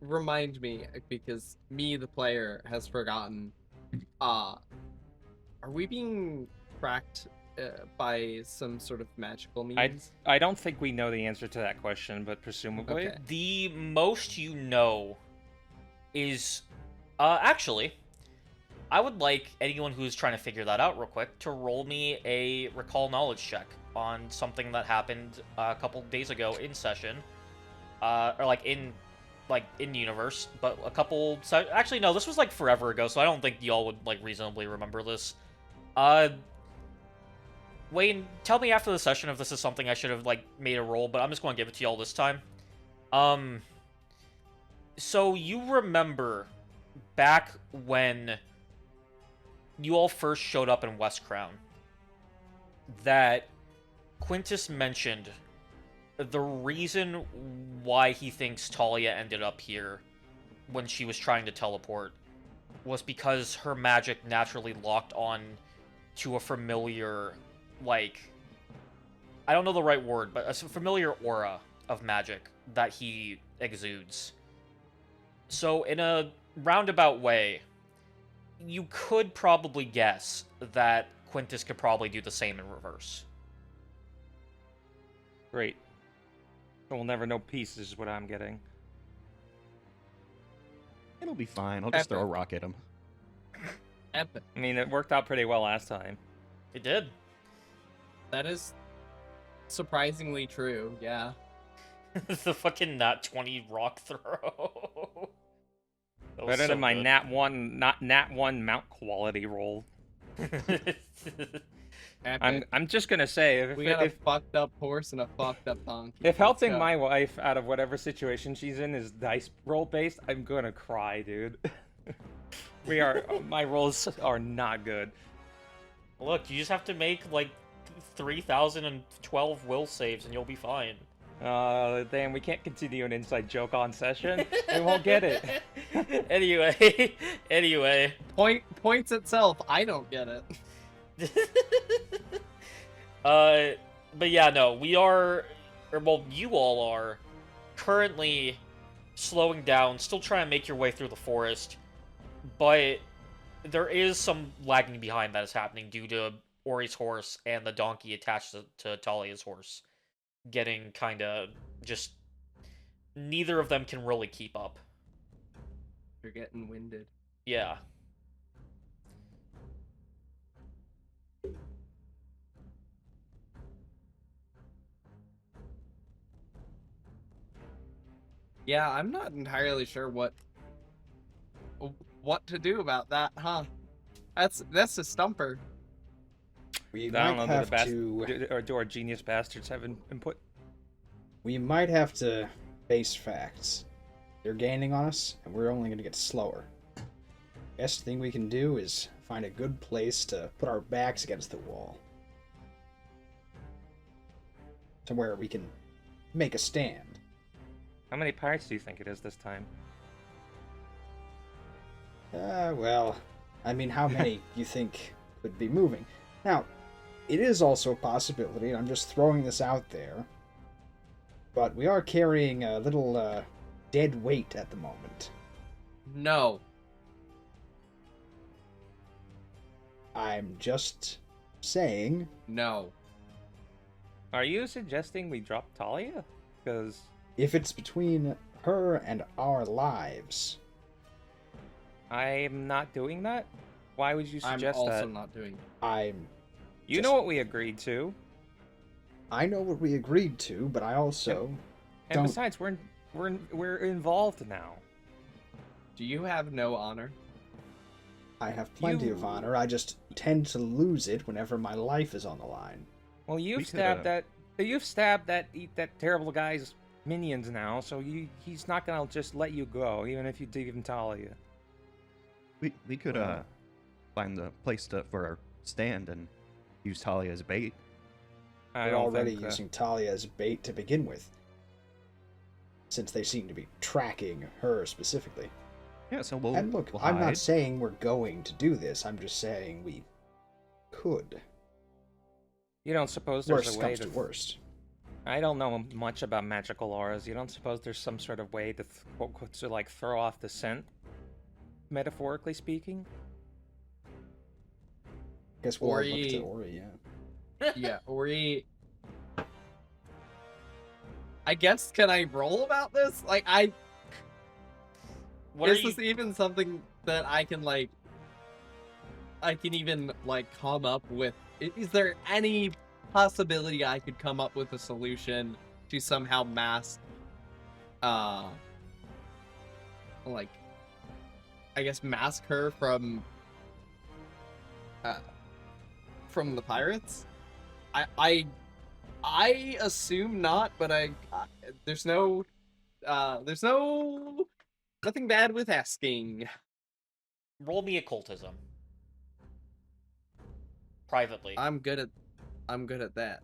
remind me, because me, the player, has forgotten. Are we being tracked by some sort of magical means? I don't think we know the answer to that question, but presumably. Okay. The most you know is... actually, I would like anyone who's trying to figure that out real quick to roll me a recall knowledge check on something that happened a couple days ago in session. Or in universe, but a couple... Actually, no, this was forever ago, so I don't think y'all would reasonably remember this. Wayne, tell me after the session if this is something I should have made a roll, but I'm just going to give it to y'all this time. So you remember back when you all first showed up in West Crown that Quintus mentioned the reason why he thinks Talia ended up here when she was trying to teleport was because her magic naturally locked on to a familiar, I don't know the right word, but a familiar aura of magic that he exudes. So in a roundabout way, you could probably guess that Quintus could probably do the same in reverse. Great. So we'll never know peace is what I'm getting. It'll be fine. I'll just throw a Epic. rock at him. Epic. I mean, it worked out pretty well last time. It did. That is surprisingly true, yeah. The fucking nat 20 rock throw. That was Better so than my good. nat 1 mount quality roll. Epic. I'm just gonna say, We got a fucked up horse and a fucked up donkey. if Let's helping go. my wife out of whatever situation she's in is dice roll based, I'm gonna cry, dude. My rolls are not good. Look, you just have to make like 3,012 will saves and you'll be fine. Damn, we can't continue an inside joke on session. We won't get it. Anyway. Points itself, I don't get it. But yeah, no, we are, or well, you all are currently slowing down, still trying to make your way through the forest, but there is some lagging behind that is happening due to Ori's horse and the donkey attached to Talia's horse getting kind of just, neither of them can really keep up. You're getting winded. Yeah. Yeah, I'm not entirely sure what to do about that, huh? That's a stumper. We I might don't know, have to. do our genius bastards have input? We might have to face facts. They're gaining on us, and we're only going to get slower. Best thing we can do is find a good place to put our backs against the wall. To where we can make a stand. How many pirates do you think it is this time? Well, I mean, how many you think could be moving? Now, it is also a possibility, and I'm just throwing this out there, but we are carrying a little dead weight at the moment. No. I'm just saying. No. Are you suggesting we drop Talia? Because If it's between her and our lives, I'm not doing that. Why would you I'm suggest also that? not doing You know what we agreed to. I know what we agreed to, but I also And don't. besides, we're involved now. Do you have no honor? I have plenty of honor. I just tend to lose it whenever my life is on the line. Well, We you've could, stabbed that terrible guy's minions now, so he's not gonna just let you go, even if you give him Talia. We could find the place for our stand and use Talia as bait. I We're don't already think, using Talia as bait to begin with, since they seem to be tracking her specifically. Yeah, so we'll. And look, we'll I'm hide. not saying we're going to do this. I'm just saying we could. You don't suppose there's Worst a way comes to worst. I don't know much about magical auras. You don't suppose there's some sort of way to like throw off the scent, metaphorically speaking? Guess we'll all look Ori- to Ori, yeah. Yeah, Ori. I guess, can I roll about this? Like, What is are you... this even something that I can even, come up with? Is there any possibility I could come up with a solution to somehow mask, I guess mask her from the pirates? I assume not, but there's nothing bad with asking. Roll me occultism. Privately. I'm good at that.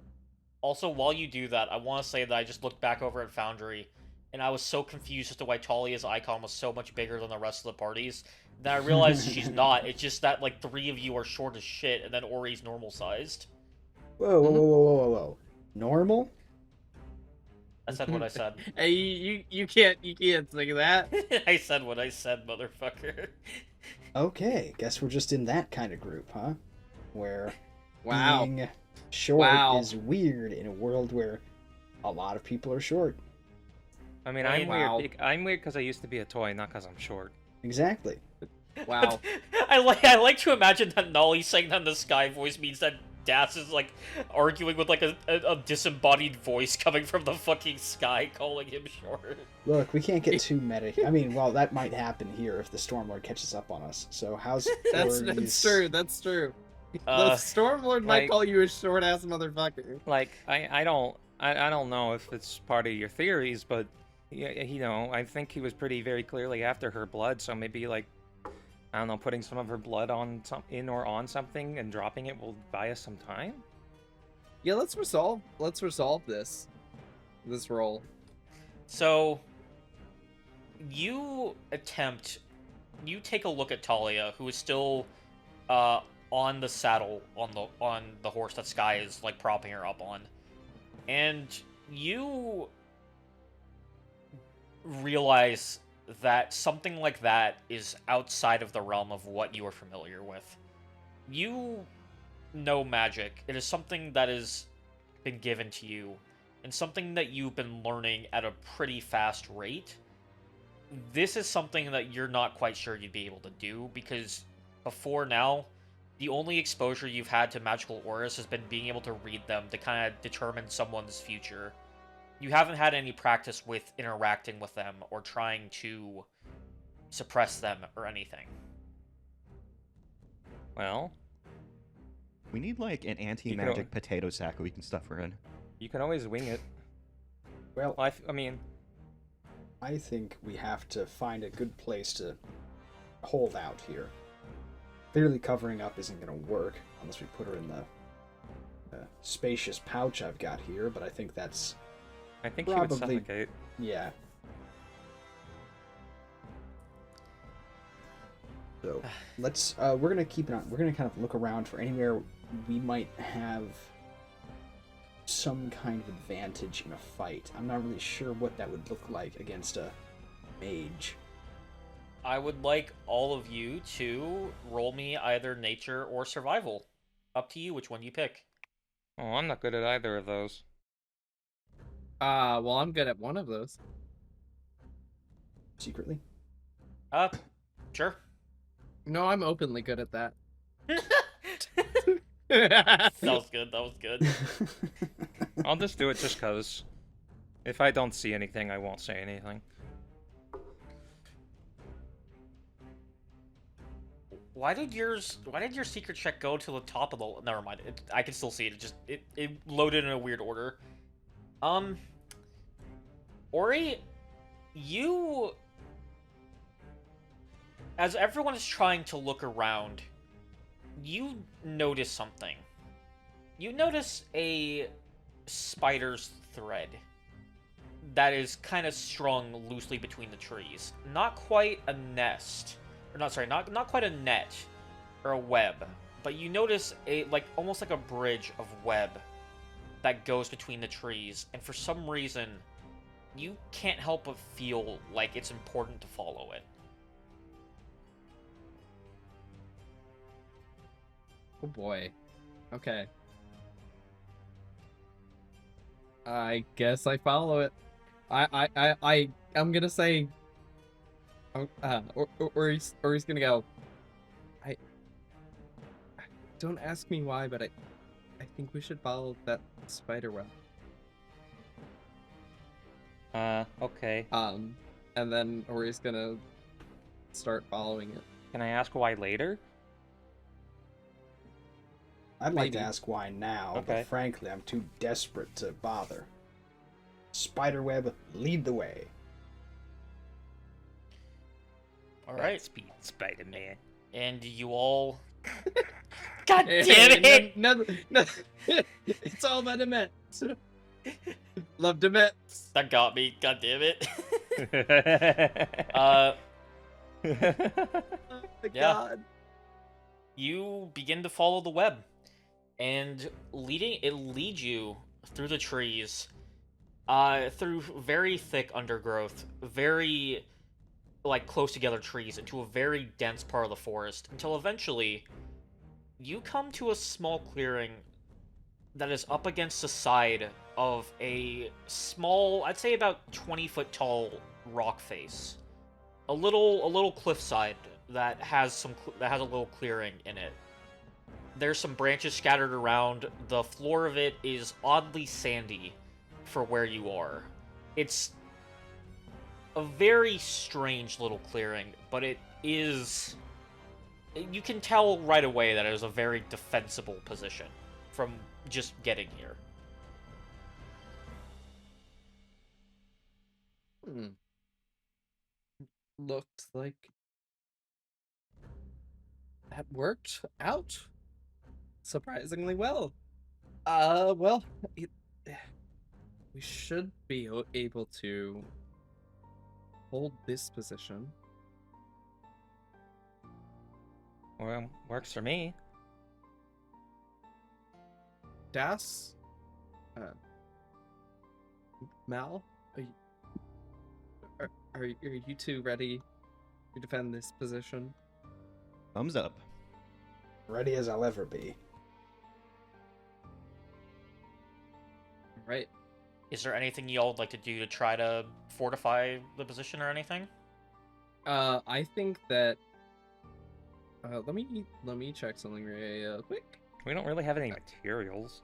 Also, while you do that, I want to say that I just looked back over at Foundry, and I was so confused as to why Talia's icon was so much bigger than the rest of the parties. Then I realized she's not. It's just that, 3 of you are short as shit, and then Ori's normal-sized. Whoa, whoa, whoa, whoa, whoa, whoa. Normal? I said what I said. Hey, you can't say that. I said what I said, motherfucker. Okay, guess we're just in that kind of group, huh? Where Wow. being short Wow. is weird in a world where a lot of people are short. I mean, Right. I'm Wow. weird. I'm weird because I used to be a toy, not because I'm short. Exactly. Wow. I like to imagine that Nolly saying that in the Sky voice means that Gas is like arguing with like a disembodied voice coming from the fucking sky, calling him short. Look, we can't get too meta. I mean, well, that might happen here if the Stormlord catches up on us. So how's That's true. That's true. The Stormlord might call you a short ass motherfucker. Like, I don't know if it's part of your theories, but yeah, you know, I think he was very clearly after her blood, so maybe like, I don't know, putting some of her blood on on something and dropping it will buy us some time. Yeah, let's resolve this roll. So you take a look at Talia, who is still on the saddle on the horse that Sky is like propping her up on, and you realize that something like that is outside of the realm of what you are familiar with. You know magic. It is something that has been given to you, and something that you've been learning at a pretty fast rate. This is something that you're not quite sure you'd be able to do, because before now, the only exposure you've had to magical auras has been being able to read them to kind of determine someone's future. You haven't had any practice with interacting with them or trying to suppress them or anything. Well, we need like an anti-magic potato sack we can stuff her in. You can always wing it. Well, I mean, I think we have to find a good place to hold out here. Clearly covering up isn't going to work unless we put her in the spacious pouch I've got here, but I think that's he probably... would suffocate. Yeah. So let's we're gonna keep it on. We're gonna kind of look around for anywhere we might have some kind of advantage in a fight. I'm not really sure what that would look like against a mage. I would like all of you to roll me either nature or survival. Up to you which one you pick. Oh, I'm not good at either of those. Well, I'm good at one of those. Secretly? Sure. No, I'm openly good at that. That was good. I'll just do it just cause. If I don't see anything, I won't say anything. Why did your secret check go to the top of the... Never mind. I can still see it. It loaded in a weird order. Ori, you... As everyone is trying to look around, you notice something. You notice a spider's thread that is kind of strung loosely between the trees. Not quite a nest. Or not, sorry, not quite a net or a web, but you notice almost like a bridge of web that goes between the trees, and for some reason, you can't help but feel like it's important to follow it. Oh boy. Okay. I guess I follow it. I'm gonna say. Or he's gonna go. I don't ask me why, but I think we should follow that spider web. Okay. And then Ori's gonna start following it. Can I ask why later? I'd like to ask why now, Okay. but frankly, I'm too desperate to bother. Spiderweb, lead the way. Alright. Speed Spider-Man. And you all... God damn it! No, it's all about Demet. Love Demet. That got me. God damn it. The Yeah. god. You begin to follow the web, and it leads you through the trees, through very thick undergrowth, very close together trees, into a very dense part of the forest, until eventually you come to a small clearing that is up against the side of a small, I'd say about 20-foot tall rock face, a little cliffside that has a little clearing in it. There's some branches scattered around. The floor of it is oddly sandy for where you are. It's a very strange little clearing, but it is... You can tell right away that it is a very defensible position from just getting here. Looked like that worked out surprisingly well. Well, we should be able to hold this position. Well, works for me. Das, Mal, are you two ready to defend this position? Thumbs up. Ready as I'll ever be. Right. Is there anything y'all would like to do to try to fortify the position or anything? I think that. Let me check something real quick. We don't really have any materials.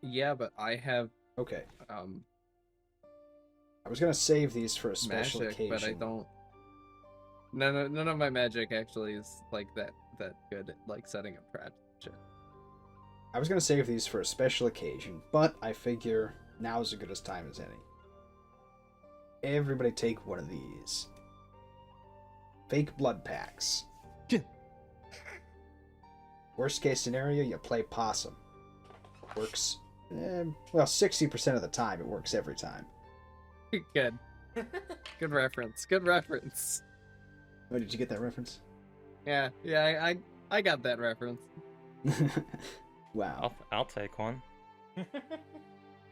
Yeah, but I have Okay. I was gonna save these for a special magic, occasion. but I don't. None of my magic actually is like that good at like setting up trap shit. I was gonna save these for a special occasion, but I figure now's as good a time as any. Everybody take one of these. Fake blood packs. Worst case scenario, you play possum. Works, well, 60% of the time, it works every time. Good. Good reference. Good reference. Oh, did you get that reference? Yeah, I got that reference. Wow. I'll take one.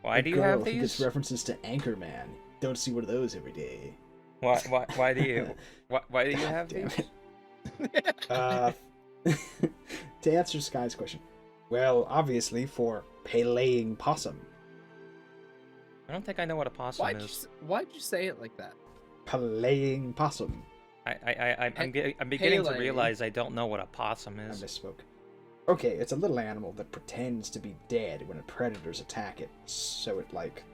Why A do you girl have who these? gets references to Anchorman. Don't see one of those every day. Why do you? Why do you God have damn these? it. To answer Sky's question, well, obviously for paylaying possum. I don't think I know what a possum is. Why'd you say it like that? Paylaying possum. I'm beginning to Pele. realize I don't know what a possum I is. misspoke. Okay, it's a little animal that pretends to be dead when predators attack it, so it, like,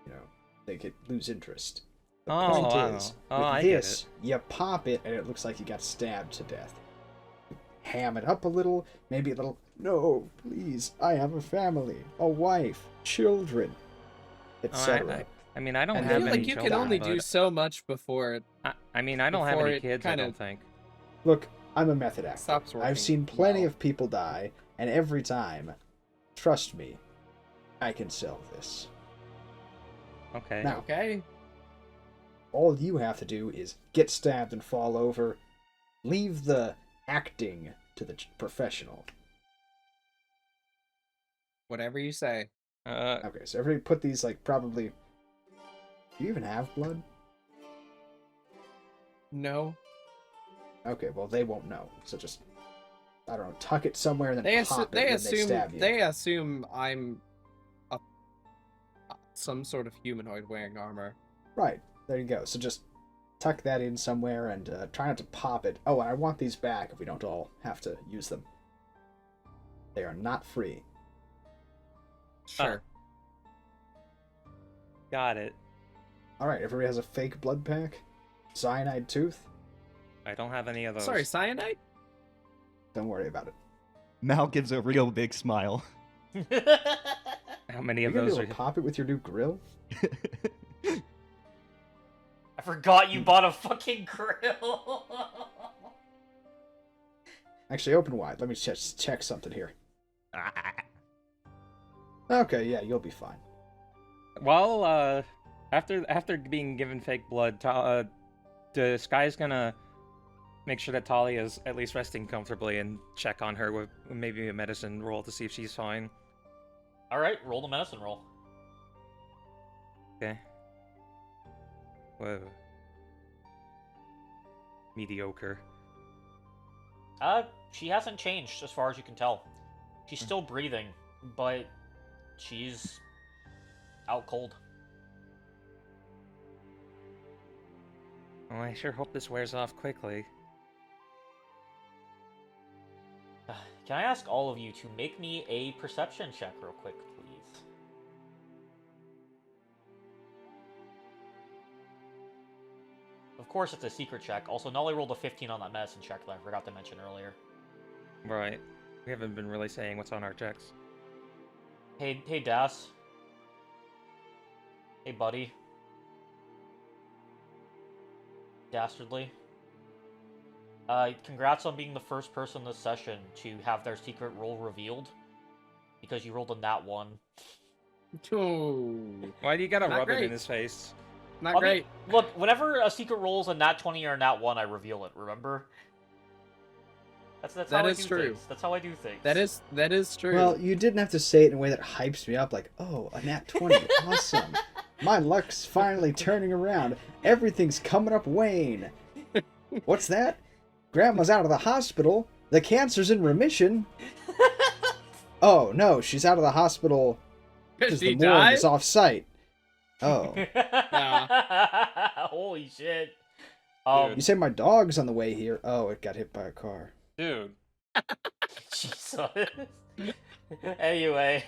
you know, they could lose interest. The point is, with I get this, you pop it and it looks like you got stabbed to death. Ham it up a little, maybe a little, no, please, I have a family, a wife, children, etc. I mean, I don't And I have feel any like you children, can only but do so much before it I mean, I don't have before any it kids. I kinda- don't think. Look, I'm a method actor. stops working. I've seen plenty well. of people die, and every time, trust me, I can sell this. Okay. Now, Okay. all you have to do is get stabbed and fall over. Leave the acting to the professional. Whatever you say. Okay, so everybody put these, like, probably... Do you even have blood? No. Okay, well, they won't know. So just, I don't know, tuck it somewhere and then They pop it they when assume they stab you. they assume I'm some sort of humanoid wearing armor. Right, there you go. So just tuck that in somewhere and try not to pop it. Oh, and I want these back if we don't all have to use them. They are not free. Sure. Got it. Alright, everybody has a fake blood pack? Cyanide tooth? I don't have any of those. Sorry, cyanide? Don't worry about it. Mal gives a real big smile. How many Are of you gonna be those able are? to pop it with your new grill? I forgot you bought a fucking grill. Actually, open wide. Let me just check something here. Okay, yeah, you'll be fine. Well, after being given fake blood, the Sky's gonna make sure that Talia is at least resting comfortably and check on her with maybe a medicine roll to see if she's fine. All right, roll the medicine roll. Okay. Whoa. Mediocre. She hasn't changed as far as you can tell. She's still breathing, but she's out cold. Well, I sure hope this wears off quickly. Can I ask all of you to make me a perception check real quick, please? Of course, it's a secret check. Also, Nolly rolled a 15 on that medicine check that I forgot to mention earlier. Right. We haven't been really saying what's on our checks. Hey, Das. Hey, buddy. Dastardly. Congrats on being the first person this session to have their secret roll revealed. Because you rolled a nat 1. Oh, Why do you gotta Not rub it great. in his face? not great. Look, whenever a secret rolls a nat 20 or a nat 1, I reveal it, remember? That's That how I is do true. things. That's how I do things. That is true. Well, you didn't have to say it in a way that hypes me up, like, oh, a nat 20, awesome. My luck's finally turning around. Everything's coming up, Wayne. What's that? Grandma's out of the hospital. The cancer's in remission. Oh, no, she's out of the hospital because she the morgue died? is off-site. Oh. Holy shit. You say my dog's on the way here. Oh, it got hit by a car. Dude. Jesus. Anyway,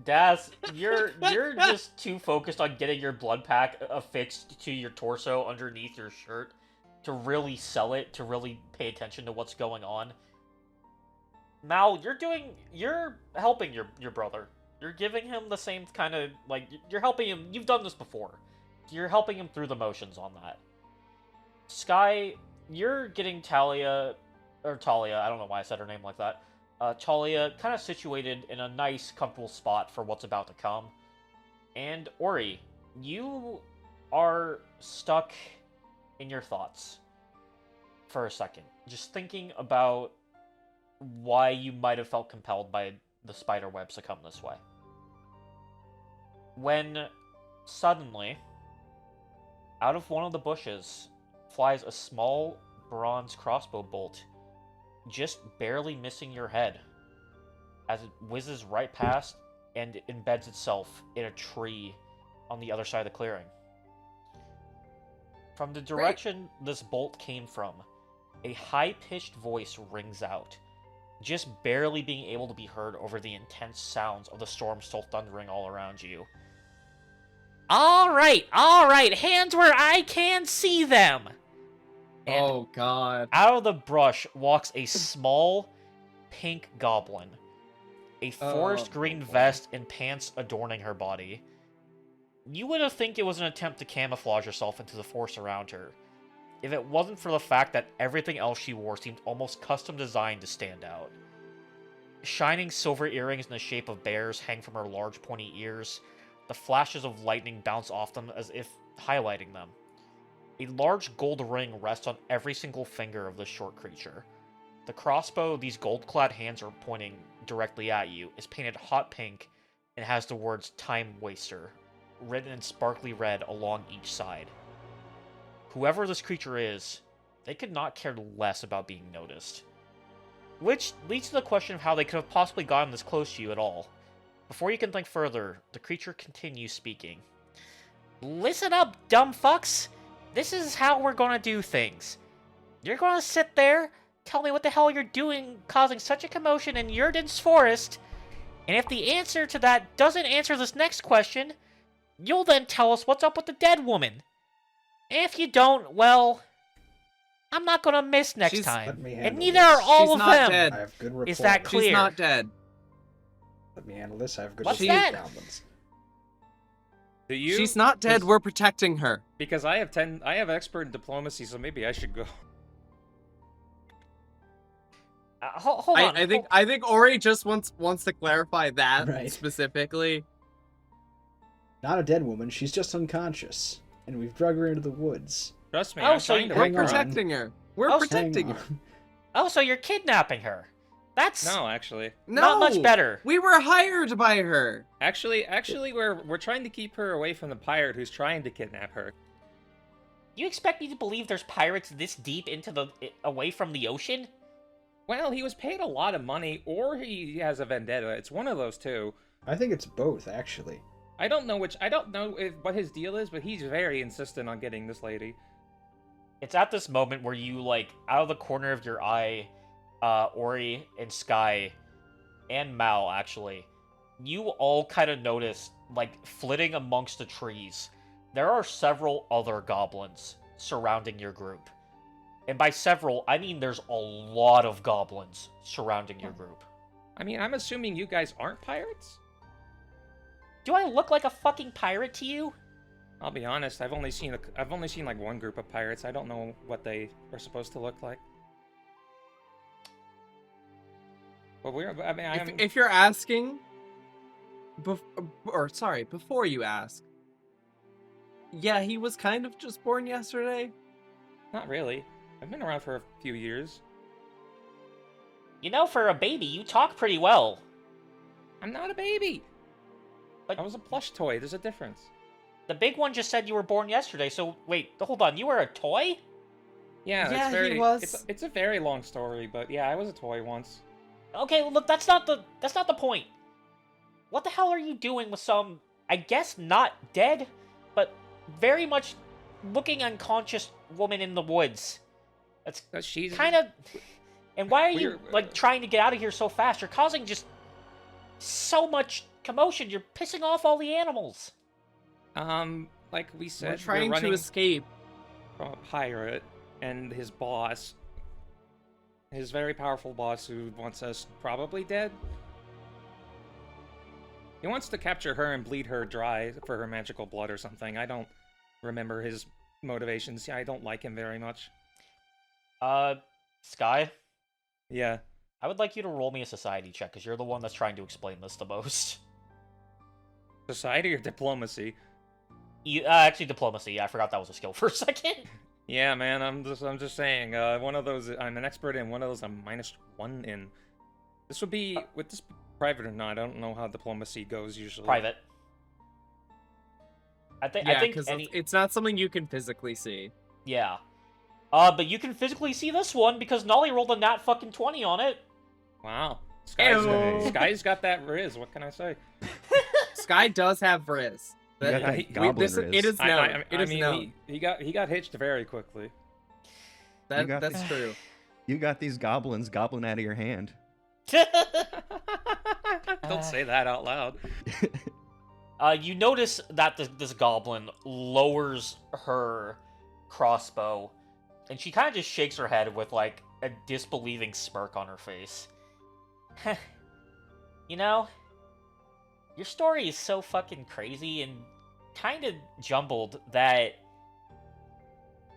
Das, you're just too focused on getting your blood pack affixed to your torso underneath your shirt to really sell it, to really pay attention to what's going on. Mal, you're helping your brother. You're giving him the same kind of, like, you're helping him. You've done this before. You're helping him through the motions on that. Sky, you're getting Talia, I don't know why I said her name like that. Talia kind of situated in a nice, comfortable spot for what's about to come. And Ori, you are stuck in your thoughts for a second. Just thinking about why you might have felt compelled by the spider webs to come this way. When suddenly, out of one of the bushes, flies a small bronze crossbow bolt, just barely missing your head, as it whizzes right past and embeds itself in a tree on the other side of the clearing. From the direction this bolt came from, a high-pitched voice rings out, just barely being able to be heard over the intense sounds of the storm still thundering all around you. All right, hands where I can see them! And Oh god. out of the brush walks a small, pink goblin. A forest green vest and pants adorning her body. You would have think it was an attempt to camouflage herself into the forest around her, if it wasn't for the fact that everything else she wore seemed almost custom designed to stand out. Shining silver earrings in the shape of bears hang from her large pointy ears. The flashes of lightning bounce off them as if highlighting them. A large gold ring rests on every single finger of this short creature. The crossbow these gold-clad hands are pointing directly at you is painted hot pink and has the words "Time Waster" written in sparkly red along each side. Whoever this creature is, they could not care less about being noticed. Which leads to the question of how they could have possibly gotten this close to you at all. Before you can think further, the creature continues speaking. Listen up, dumb fucks! This is how we're gonna do things. You're gonna sit there, tell me what the hell you're doing causing such a commotion in Yurden's forest, and if the answer to that doesn't answer this next question, you'll then tell us what's up with the dead woman. If you don't, well, I'm not gonna miss next time. Let me And handle neither this. are all She's of not them. dead. I have good report. Is that clear? She's not dead. Let me handle this. I have good What's report. that? Goblins. Do you? She's not dead. Because- We're protecting her. Because I have expert in diplomacy, so maybe I should go. Hold on. I think Ori just wants to clarify that Right. specifically. Not a dead woman. She's just unconscious, and we've drug her into the woods. Trust me, Oh, I'm so trying to you- We're Hang work on. around. protecting her. We're Oh, protecting Hang her. on. Oh, so you're kidnapping her. That's No, actually. No, not much better. We were hired by her. Actually, we're trying to keep her away from the pirate who's trying to kidnap her. You expect me to believe there's pirates this deep into away from the ocean? Well, he was paid a lot of money, or he has a vendetta. It's one of those two. I think it's both, actually. I don't know what his deal is, but he's very insistent on getting this lady. It's at this moment where you, like, out of the corner of your eye, Ori and Sky, and Mal, actually, you all kind of notice, like, flitting amongst the trees, there are several other goblins surrounding your group. And by several, I mean there's a lot of goblins surrounding your group. I mean, I'm assuming you guys aren't pirates? Do I look like a fucking pirate to you? I'll be honest, I've only seen like one group of pirates. I don't know what they are supposed to look like. But If you're asking, before you ask, yeah, he was kind of just born yesterday. Not really. I've been around for a few years. You know, for a baby, you talk pretty well. I'm not a baby. But I was a plush toy. There's a difference. The big one just said you were born yesterday, so wait, hold on, you were a toy? Yeah, he was. It's a very long story, but yeah, I was a toy once. Okay, look, that's not the point. What the hell are you doing with some, I guess not dead, but very much looking unconscious woman in the woods? That's She's kind of... And why are you, like, trying to get out of here so fast? You're causing just so much commotion. You're pissing off all the animals. Like we said, We're trying to running escape from a pirate and his boss. His very powerful boss who wants us probably dead. He wants to capture her and bleed her dry for her magical blood or something. I don't remember his motivations. I don't like him very much. Sky? Yeah. I would like you to roll me a society check, because you're the one that's trying to explain this the most. Society or diplomacy? Actually, diplomacy. I forgot that was a skill for a second. Yeah, man, I'm just saying, one of those, I'm an expert in, one of those I'm -1 in. This would be, would this be private or not? I don't know how diplomacy goes usually. Private. I think because it's not something you can physically see. Yeah. But you can physically see this one, because Nolly rolled a nat fucking 20 on it. Wow. Ew. Sky's got that riz, what can I say? Sky does have Riz. You got that goblin riz. It is known. It is known. He got hitched very quickly. That's true. You got these goblins gobbling out of your hand. Don't say that out loud. You notice that this goblin lowers her crossbow, and she kind of just shakes her head with, like, a disbelieving smirk on her face. You know, your story is so fucking crazy and kind of jumbled that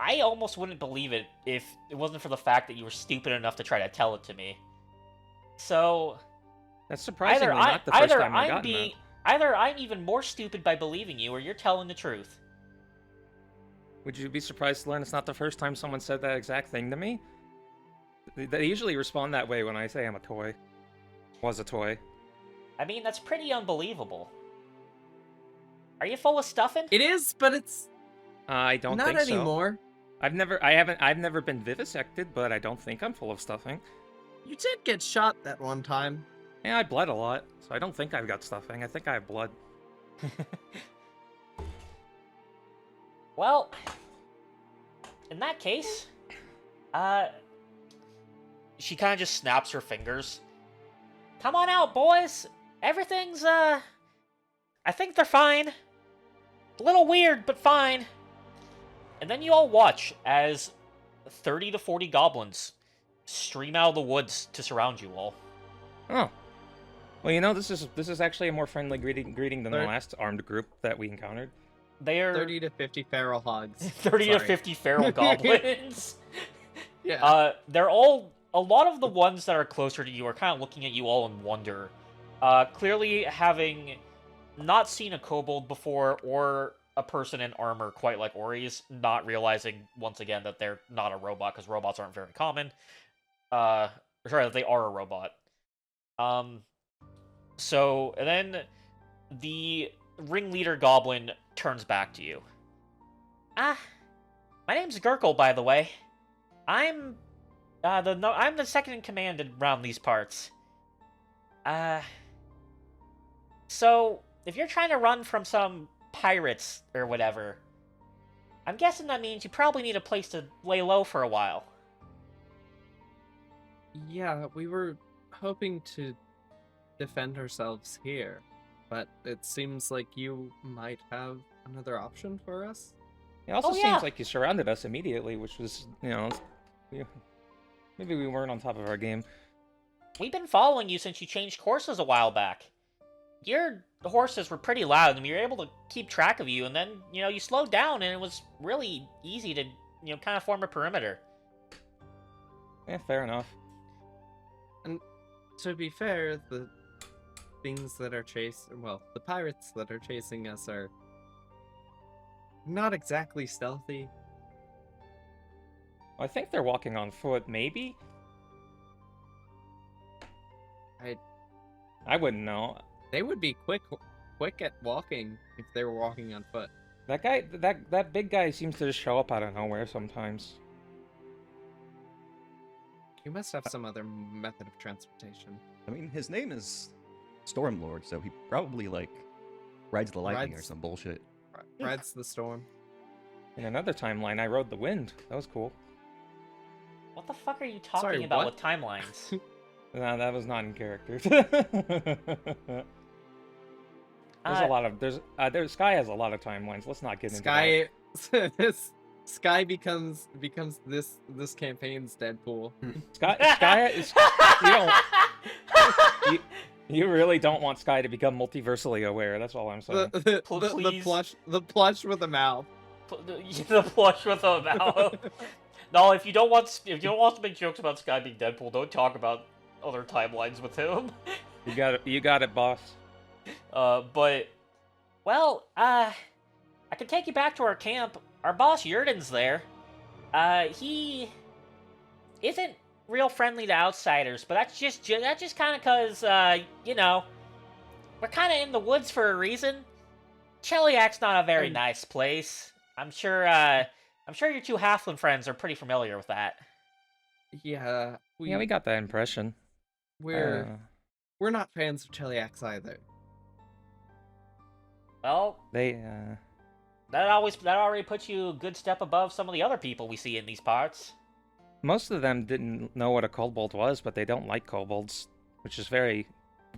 I almost wouldn't believe it if it wasn't for the fact that you were stupid enough to try to tell it to me. So, That's surprisingly not the first time I've gotten that. Either I'm even more stupid by believing you, or you're telling the truth. Would you be surprised to learn it's not the first time someone said that exact thing to me? They usually respond that way when I say I'm a toy. Was a toy. I mean, that's pretty unbelievable. Are you full of stuffing? It is, but it's I don't not think so. anymore. I've never been vivisected, but I don't think I'm full of stuffing. You did get shot that one time. Yeah, I bled a lot, so I don't think I've got stuffing. I think I have blood. Well, in that case, she kind of just snaps her fingers. Come on out, boys. Everything's, I think they're fine. A little weird, but fine. And then you all watch as 30 to 40 goblins stream out of the woods to surround you all. Oh. Well, you know, this is actually a more friendly greeting than the last armed group that we encountered. They are 30 to 50 feral hogs. 30 to 50 feral goblins. Yeah. They're all, a lot of the ones that are closer to you are kind of looking at you all in wonder. Clearly having not seen a kobold before or a person in armor quite like Ori's, not realizing once again that they're not a robot because robots aren't very common. Sorry, that they are a robot. So, and then the ringleader goblin turns back to you. My name's Gurkle, by the way. I'm the second in command around these parts. So, if you're trying to run from some pirates or whatever, I'm guessing that means you probably need a place to lay low for a while. Yeah, we were hoping to defend ourselves here, but it seems like you might have another option for us. It also Oh, yeah. seems like you surrounded us immediately, which was, maybe we weren't on top of our game. We've been following you since you changed courses a while back. Your horses were pretty loud, and we were able to keep track of you, and then, you slowed down, and it was really easy to, kind of form a perimeter. Yeah, fair enough. And to be fair, the things that are the pirates that are chasing us are not exactly stealthy. I think they're walking on foot, maybe? I wouldn't know. They would be quick at walking if they were walking on foot. That guy, that big guy seems to just show up out of nowhere sometimes. You must have some other method of transportation. I mean, his name is Stormlord, so he probably, rides the lightning or some bullshit. Rides the storm. In another timeline, I rode the wind. That was cool. What the fuck are you talking Sorry, about what? with timelines? No, that was not in character. There's a lot of Sky has a lot of timelines. Let's not get into that. Sky becomes this campaign's Deadpool. Sky is you really don't want Sky to become multiversally aware. That's all I'm saying. The plush with a mouth. The plush with a mouth. No, if you don't want to make jokes about Sky being Deadpool, don't talk about other timelines with him. You got it, boss. But, well, I can take you back to our camp. Our boss Yurden's there. He isn't real friendly to outsiders, but that's just kind of because, we're kind of in the woods for a reason. Cheliak's not a very nice place. I'm sure your two halfling friends are pretty familiar with that. Yeah, we got that impression. We're not fans of Cheliax either. Well, that already puts you a good step above some of the other people we see in these parts. Most of them didn't know what a kobold was, but they don't like kobolds, which is very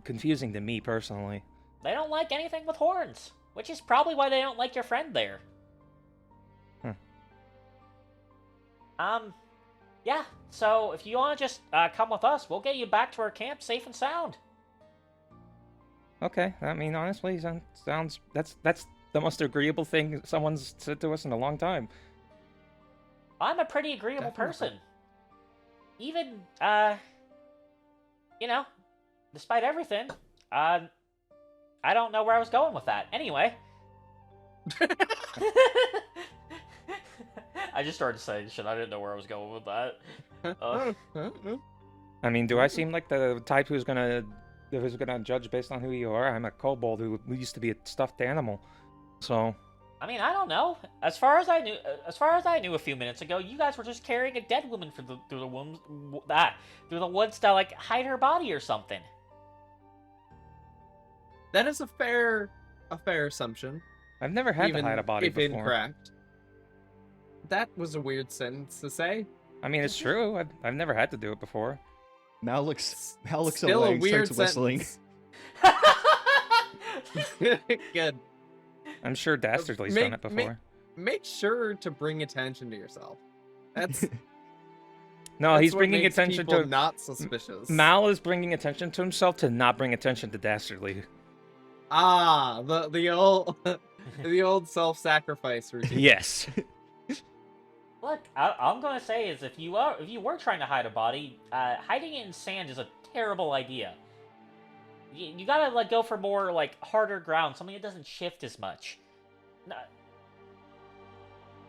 confusing to me personally. They don't like anything with horns, which is probably why they don't like your friend there. Yeah, so if you want to just come with us, we'll get you back to our camp safe and sound. Okay, I mean, honestly, sounds that's the most agreeable thing someone's said to us in a long time. I'm a pretty agreeable person. Even, despite everything, I don't know where I was going with that. Anyway. I just started saying shit. I didn't know where I was going with that. I mean, do I seem like the type who's gonna judge based on who you are? I'm a kobold who used to be a stuffed animal, so. I mean, I don't know. As far as I knew a few minutes ago, you guys were just carrying a dead woman through the woods to hide her body or something. That is a fair assumption. I've never had to hide a body before. Incorrect. That was a weird sentence to say. I mean, it's true. I've never had to do it before. Mal looks Still away a weird starts whistling. Good. I'm sure Dastardly's done it before. Make sure to bring attention to yourself. That's no, that's he's what bring makes attention people to not suspicious. Mal is bringing attention to himself to not bring attention to Dastardly. Ah, the old the old self-sacrifice routine. Yes. Look, I'm gonna say is if you were trying to hide a body, hiding it in sand is a terrible idea. You gotta go for more harder ground, something that doesn't shift as much.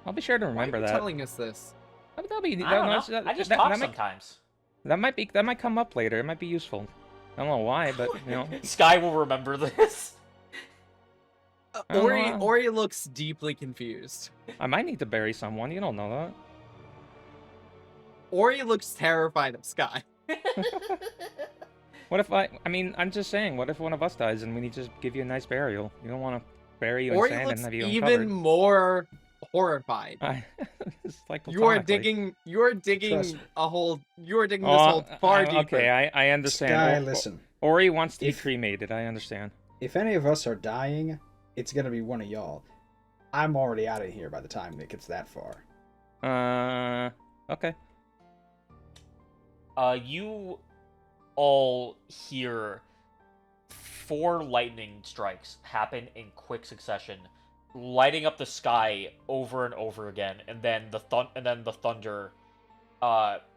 I'll be sure to remember Why are you that. telling us this? I don't know. I just talk sometimes. That might come up later. It might be useful. I don't know why, but Sky will remember this. Ori looks deeply confused. I might need to bury someone. You don't know that. Ori looks terrified of Sky. What if I'm just saying, what if one of us dies and we need to just give you a nice burial? You don't want to bury you in Ori sand looks and have you even uncovered. more horrified. It's like You are platonically. digging Trust me. a hole. You are digging this hole far deeper. Okay, I understand. Sky, listen. Ori wants to be If- cremated. I understand. If any of us are dying, it's gonna be one of y'all. I'm already out of here by the time it gets that far. Okay. You all hear 4 lightning strikes happen in quick succession, lighting up the sky over and over again, and then the thunder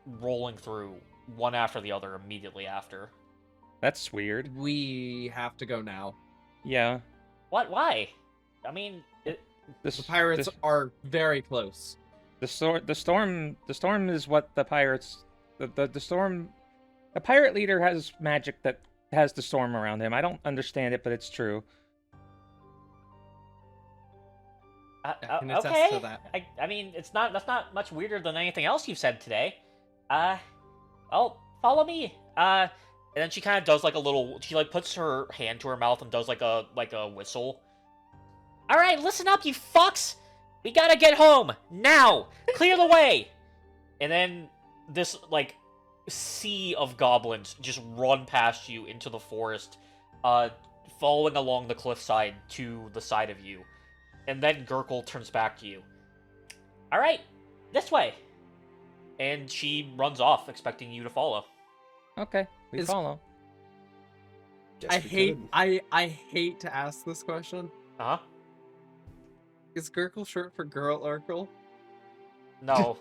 rolling through one after the other immediately after. That's weird. We have to go now. Yeah. What? Why? I mean, The pirates are very close. The storm is what the pirates. The storm. The pirate leader has magic that has the storm around him. I don't understand it, but it's true. I can attest okay. to that. I mean, that's not much weirder than anything else you've said today. Oh, follow me. And then she kind of does like a little. She like puts her hand to her mouth and does like a whistle. All right, listen up, you fucks. We gotta get home now. Clear the way. And then this like sea of goblins just run past you into the forest, following along the cliffside to the side of you. And then Gurkle turns back to you. All right, this way. And she runs off, expecting you to follow. Okay, we follow. Guess I we hate could. I hate to ask this question. Uh huh. Is Gurkle short for Girl Urkel? No,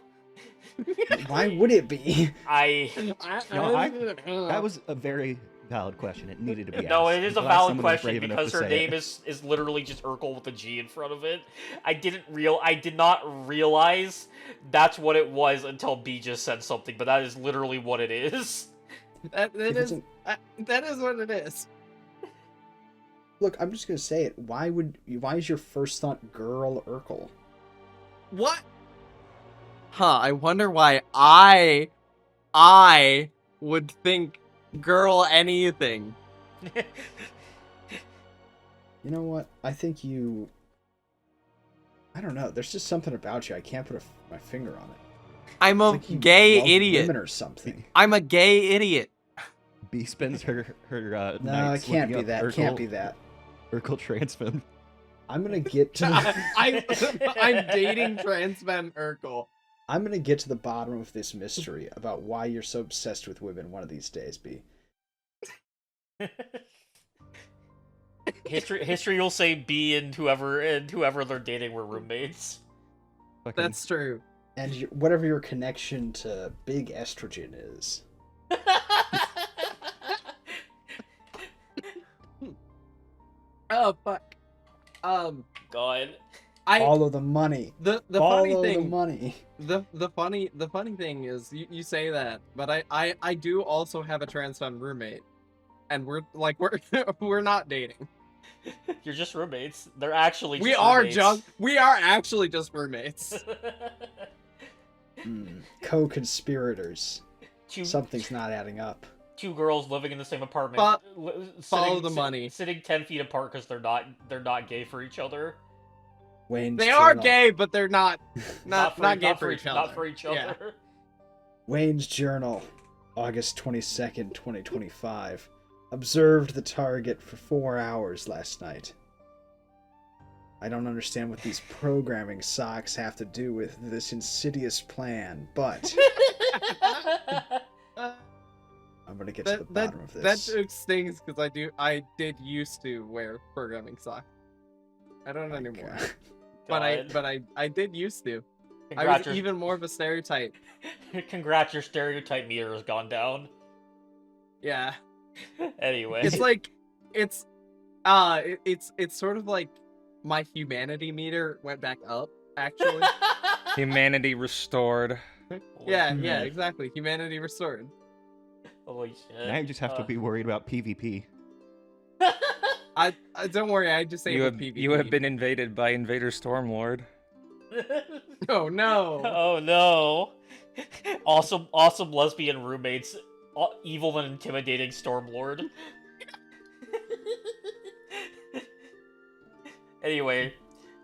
Why would it be? That was a very valid question. It needed to be asked. No, it is a I'm glad valid someone was question brave enough because to her say name it. is literally just Urkel with a G in front of it. I did not realize that's what it was until B just said something, but that is literally what it is. That If it's is that is what it is. Look, I'm just gonna say it. Why is your first thought Girl Urkel? What? Huh, I wonder why I would think girl anything. You know what? I think you... I don't know. There's just something about you. I can't put my finger on it. I'm a It's like you gay love idiot. women or something. I'm a gay idiot. B spends her No, it nights can't looking be up that. Can't be that. Urkel transfem. I'm gonna get to the... I'm dating trans men Urkel. I'm gonna get to the bottom of this mystery about why you're so obsessed with women one of these days, B. History will say B and whoever they're dating were roommates. That's true. And whatever your connection to big estrogen is. Oh fuck. God. Follow the money. The Follow funny thing. the money. The funny thing is you say that, but I do also have a trans femme roommate, and we're we're not dating. You're just roommates. They're actually just We are roommates. we are actually just roommates. Co-conspirators. Two Something's not adding up. girls living in the same apartment. Follow the money. Sitting 10 feet apart because they're not gay for each other. Wayne's They are Journal. gay, but they're not gay for each other. Not for each other. Yeah. Wayne's Journal, August 22nd, 2025. Observed the target for 4 hours last night. I don't understand what these programming socks have to do with this insidious plan, but I'm gonna get to the bottom of That this. joke stings because I did used to wear programming socks. I don't anymore. God. But I did used to. I Congrats, was even more of a stereotype. Congrats, your stereotype meter has gone down. Yeah. Anyway. It's like it's sort of like my humanity meter went back up, actually. Humanity restored. Yeah, exactly. Humanity restored. Holy shit. Now you just have to be worried about PvP. I don't worry, I just say You PvP. have been invaded by Invader Stormlord. Oh no. Oh no. Awesome lesbian roommates. Evil and intimidating Stormlord. Anyway,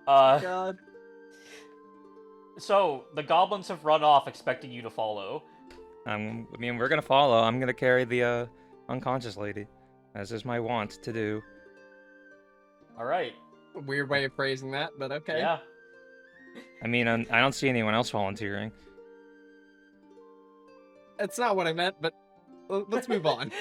God. So, the goblins have run off expecting you to follow. I mean, we're gonna follow. I'm gonna carry the unconscious lady, as is my wont to do. Alright. A weird way of phrasing that, but okay. Yeah. I mean, I don't see anyone else volunteering. That's not what I meant, but let's move on.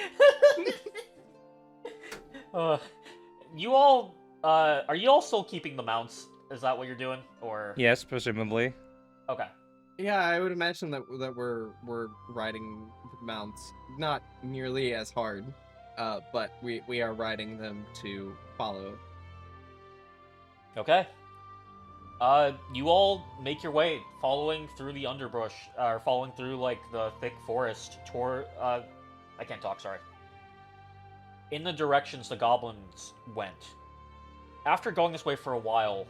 You all, are you all still keeping the mounts? Is that what you're doing, or? Yes, presumably. Okay. Yeah, I would imagine that we're riding mounts not nearly as hard, but we are riding them to follow. Okay. You all make your way, following through the underbrush, or following through, like, the thick forest toward, I can't talk, sorry. In the directions the goblins went. After going this way for a while,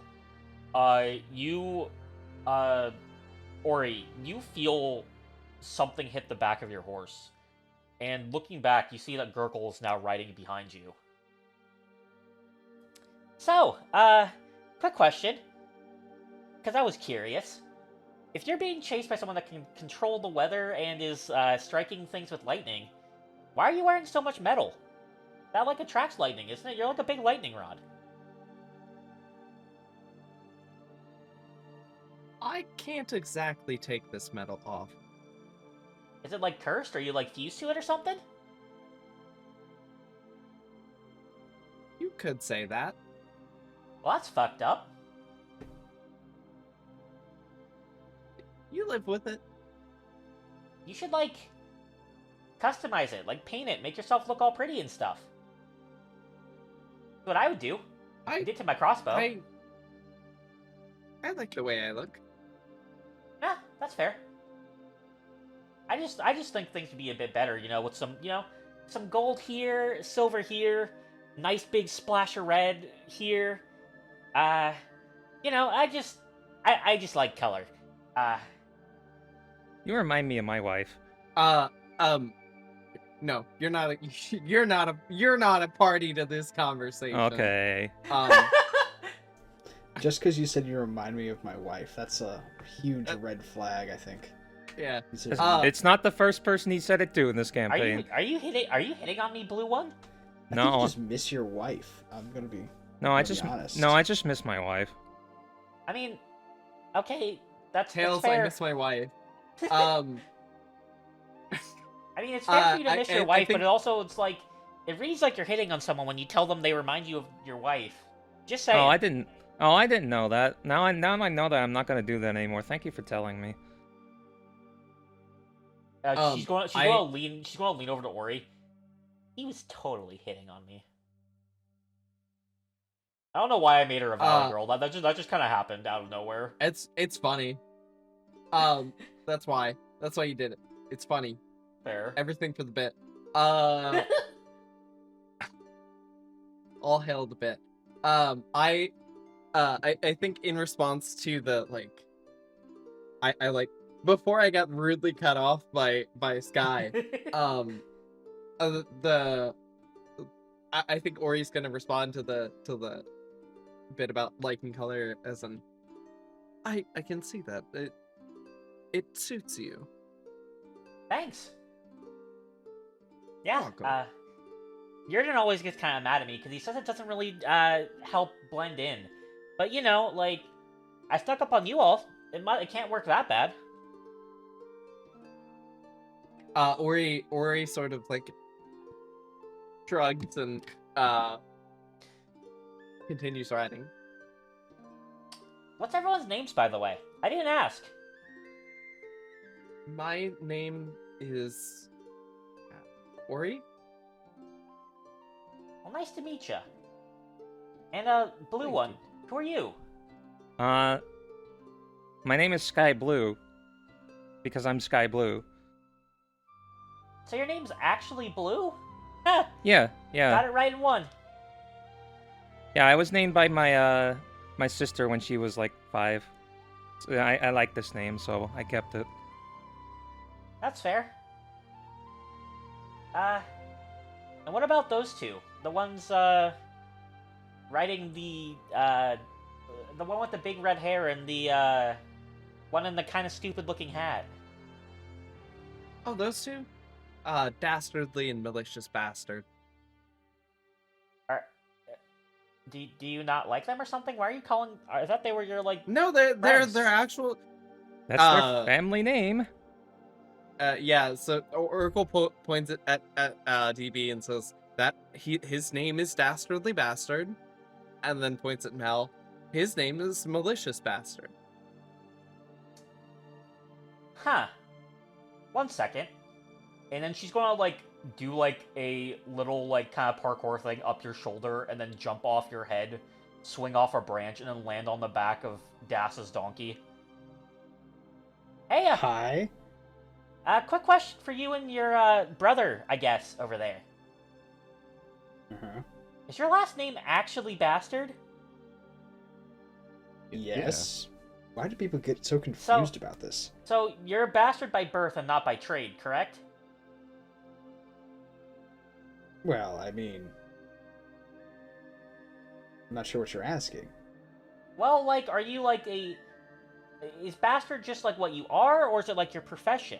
Ori, you feel something hit the back of your horse. And looking back, you see that Gurgle is now riding behind you. So, quick question. Because I was curious. If you're being chased by someone that can control the weather and is striking things with lightning, why are you wearing so much metal? That, like, attracts lightning, isn't it? You're like a big lightning rod. I can't exactly take this metal off. Is it, like, cursed? Are you, like, fused to it or something? You could say that. Well, that's fucked up. You live with it. You should, like, customize it. Like, paint it. Make yourself look all pretty and stuff. That's what I would do. I did to my crossbow. I like the way I look. Yeah, that's fair. I just think things would be a bit better, you know, with some, you know, some gold here, silver here, nice big splash of red here. You know, I just like color. You remind me of my wife. No, you're not a party to this conversation. Okay. Just because you said you remind me of my wife, that's a huge red flag, I think. Yeah. It's not the first person he said it to in this campaign. Are you hitting on me, Blue One? I think you just miss your wife. I'm gonna be. I just miss my wife. I mean, okay, that's Tails, fair. I miss my wife. I mean, it's fair for you to miss your wife, but it's like, it reads like you're hitting on someone when you tell them they remind you of your wife. Just saying. I didn't know that. Now I know that I'm not gonna do that anymore. Thank you for telling me. She's going to lean over to Ori. He was totally hitting on me. I don't know why I made her a Valley girl. That just kind of happened out of nowhere. It's funny. That's why you did it. It's funny. Fair. Everything for the bit. All hail the bit. I think in response to the I like before I got rudely cut off by Sky, I think Ori's gonna respond to the bit about liking color as an I can see that it suits you. Thanks. Yeah. Yurden always gets kind of mad at me because he says it doesn't really help blend in, but you know, like, I stuck up on you all. It can't work that bad. Ori sort of like shrugs and continues riding. What's everyone's names, by the way? I didn't ask. My name is Ori. Well, nice to meet you. And Blue One, who are you? My name is Sky Blue because I'm Sky Blue. So your name's actually Blue? Yeah. Got it right in one. Yeah, I was named by my my sister when she was like 5. So I like this name, so I kept it. That's fair. And what about those two? The ones riding the one with the big red hair and the One in the kind of stupid-looking hat. Oh, those two? Dastardly and Malicious Bastard. Do you not like them or something? Why are you calling? I thought they were your like. No, they're friends. actual. That's their family name. Yeah. So Oracle points it at DB and says that his name is Dastardly Bastard, and then points at Mel. His name is Malicious Bastard. Huh. 1 second. And then she's gonna like do like a little like kind of parkour thing up your shoulder and then jump off your head, swing off a branch, and then land on the back of Das's donkey. Hey, Hi. Quick question for you and your brother, I guess, over there. Uh-huh. Is your last name actually Bastard? Yes. Why do people get so confused about this? So you're a bastard by birth and not by trade, correct? Well, I mean, I'm not sure what you're asking. Well, like, are you like a... Is bastard just like what you are, or is it like your profession?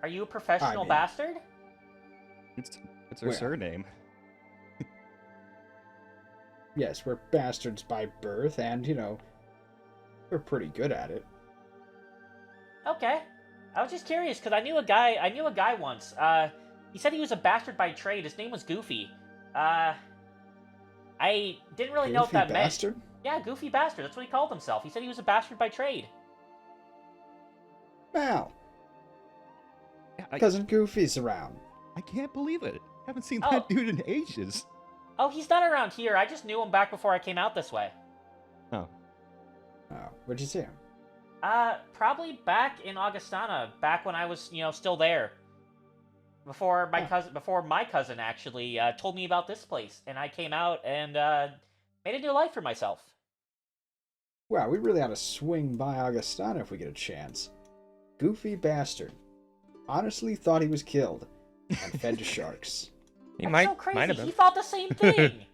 Are you a professional bastard? It's her surname. Yes, we're bastards by birth, and, you know, we're pretty good at it. Okay. I was just curious, because I knew a guy once. He said he was a bastard by trade. His name was Goofy. I didn't really know what that bastard? meant. Yeah, Goofy Bastard. That's what he called himself. He said he was a bastard by trade. Wow. Yeah, Cousin Goofy's around. I can't believe it. Haven't seen Oh. that dude in ages. Oh, he's not around here. I just knew him back before I came out this way. Oh. Oh, where'd you see him? Probably back in Augustana, back when I was, still there. Before my cousin actually told me about this place, and I came out and made a new life for myself. Wow, we really ought to swing by Augustana if we get a chance. Goofy Bastard. Honestly thought he was killed and fed to sharks. That's so crazy. Might have been. He thought the same thing.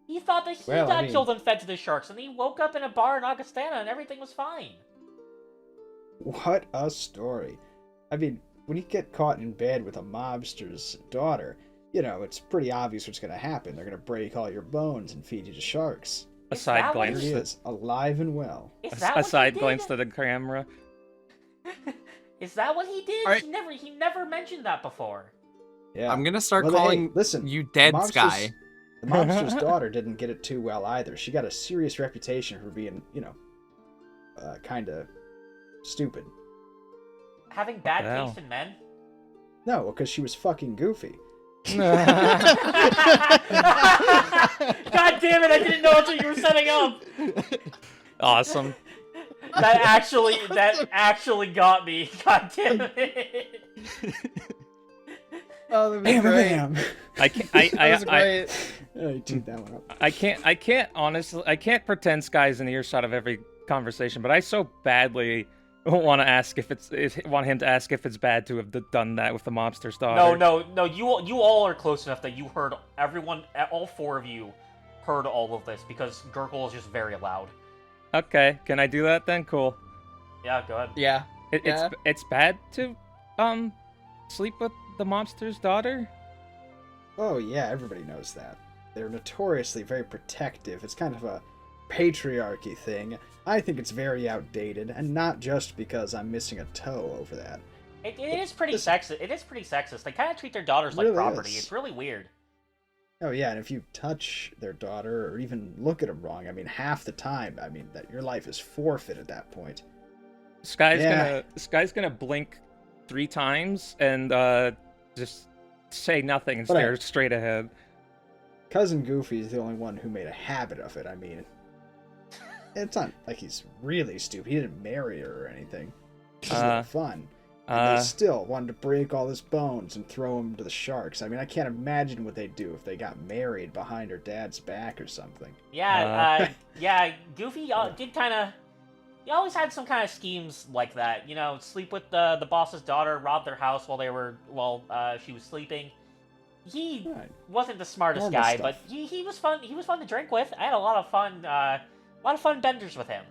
He thought that he got killed and fed to the sharks, and he woke up in a bar in Augustana and everything was fine. What a story. I mean, when you get caught in bed with a mobster's daughter, you know, it's pretty obvious what's going to happen. They're going to break all your bones and feed you to sharks. A side that what There glance. he is, alive and well. Is that A what side he did? glance to the camera. Is that what he did? Alright. He never mentioned that before. Yeah. I'm gonna start Well, hey, calling listen, you Dead mobster's- Sky. The mobster's daughter didn't get it too well either. She got a serious reputation for being, kind of stupid. Having bad Wow. taste in men? No, because she was fucking goofy. God damn it, I didn't know that's what you were setting up! Awesome. That actually got me. God damn it. Oh, that was great. Bam! I can't. That was great. Oh, you teed that one up. I can't honestly. I can't pretend Sky's in earshot of every conversation, but I so badly want to ask want him to ask if it's bad to have done that with the mobster's daughter. No. You all are close enough that you heard everyone. All four of you heard all of this because Gurgle is just very loud. Okay, can I do that then? Cool. Yeah, go ahead. Yeah. Yeah. It's bad to sleep with the mobster's daughter. Oh yeah, everybody knows that. They're notoriously very protective. It's kind of a patriarchy thing. I think it's very outdated, and not just because I'm missing a toe over that. It is pretty sexist. It is pretty sexist. They kind of treat their daughters like Really property. is. It's really weird. Oh yeah, and if you touch their daughter or even look at them wrong, I mean, half the time, that your life is forfeit at that point. Sky's gonna blink 3 times and just say nothing and But stare straight ahead. Cousin Goofy is the only one who made a habit of it. I mean, it's not like he's really stupid. He didn't marry her or anything. It's just a little fun. And they still wanted to break all his bones and throw him to the sharks. I mean, I can't imagine what they'd do if they got married behind her dad's back or something. Yeah, Goofy did kind of. He always had some kind of schemes like that. You know, sleep with the boss's daughter, rob their house while she was sleeping. He Right. wasn't the smartest Normal guy, stuff. but he was fun. He was fun to drink with. I had a lot of fun A lot of fun benders with him.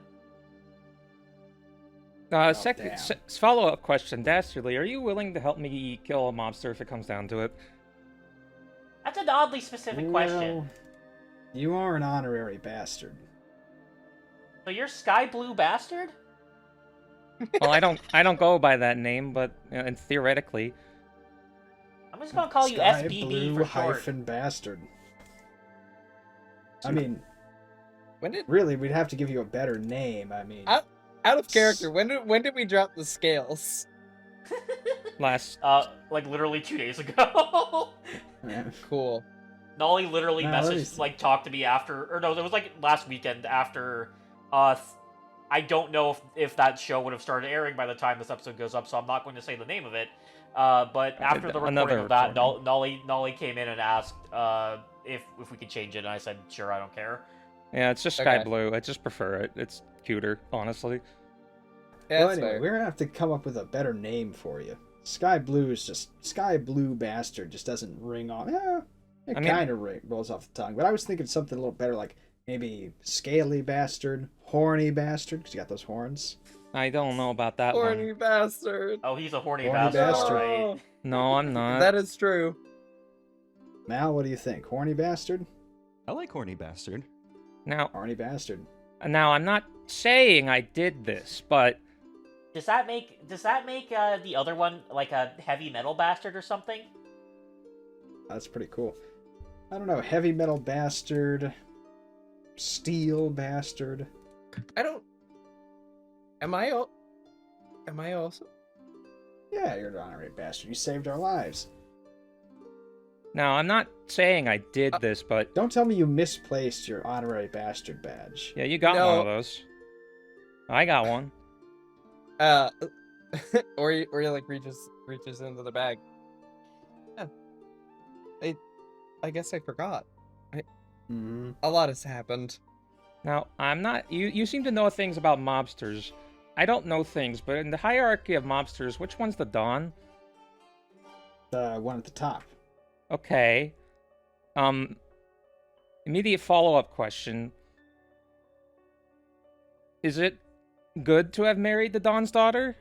Second follow-up question, Dastardly, are you willing to help me kill a mobster if it comes down to it? That's an oddly specific question. Well, you are an honorary bastard. So you're Sky Blue Bastard? Well, I don't go by that name, but and theoretically, I'm just gonna call you Sky SBB Blue for short. hyphen bastard. I mean, When did really, we'd have to give you a better name. I mean, out of character? When did we drop the scales? last Like literally 2 days ago. Cool. Nolly literally Nah, let me messaged, see. like, talked to me after, or no, it was like last weekend after, I don't know if that show would have started airing by the time this episode goes up, so I'm not going to say the name of it. But after the recording of that, Nolly came in and asked if we could change it, and I said, sure, I don't care. Yeah, it's just Sky Okay. Blue. I just prefer it. It's cuter, honestly. Yeah, well, that's anyway, fair. we're gonna have to come up with a better name for you. Sky Blue is just Sky Blue Bastard. Just doesn't ring off. Yeah, it I mean- kind of rolls off the tongue. But I was thinking something a little better, like maybe Scaly Bastard, Horny Bastard, because you got those horns. I don't know about that Horny one. bastard. Oh, he's a horny Horny bastard, bastard. right? Oh, No, I'm not. that is true. Mal, what do you think? Horny Bastard, I like horny bastard. Now, Horny Bastard. I'm not saying I did this, but Does that make the other one like a heavy metal bastard or something? That's pretty cool. I don't know. Heavy Metal Bastard, Steel Bastard. I don't. Am I also? Yeah, you're an honorary bastard. You saved our lives. now I'm not saying I did this, but Don't tell me you misplaced your honorary bastard badge. yeah, you got No. one of those. I got one. Or he like reaches into the bag. Yeah. I guess I forgot. Mm-hmm. A lot has happened. Now, I'm not. You seem to know things about mobsters. I don't know things, but in the hierarchy of mobsters, which one's the Don? The one at the top. Okay. Immediate follow-up question. Is it good to have married the Don's daughter?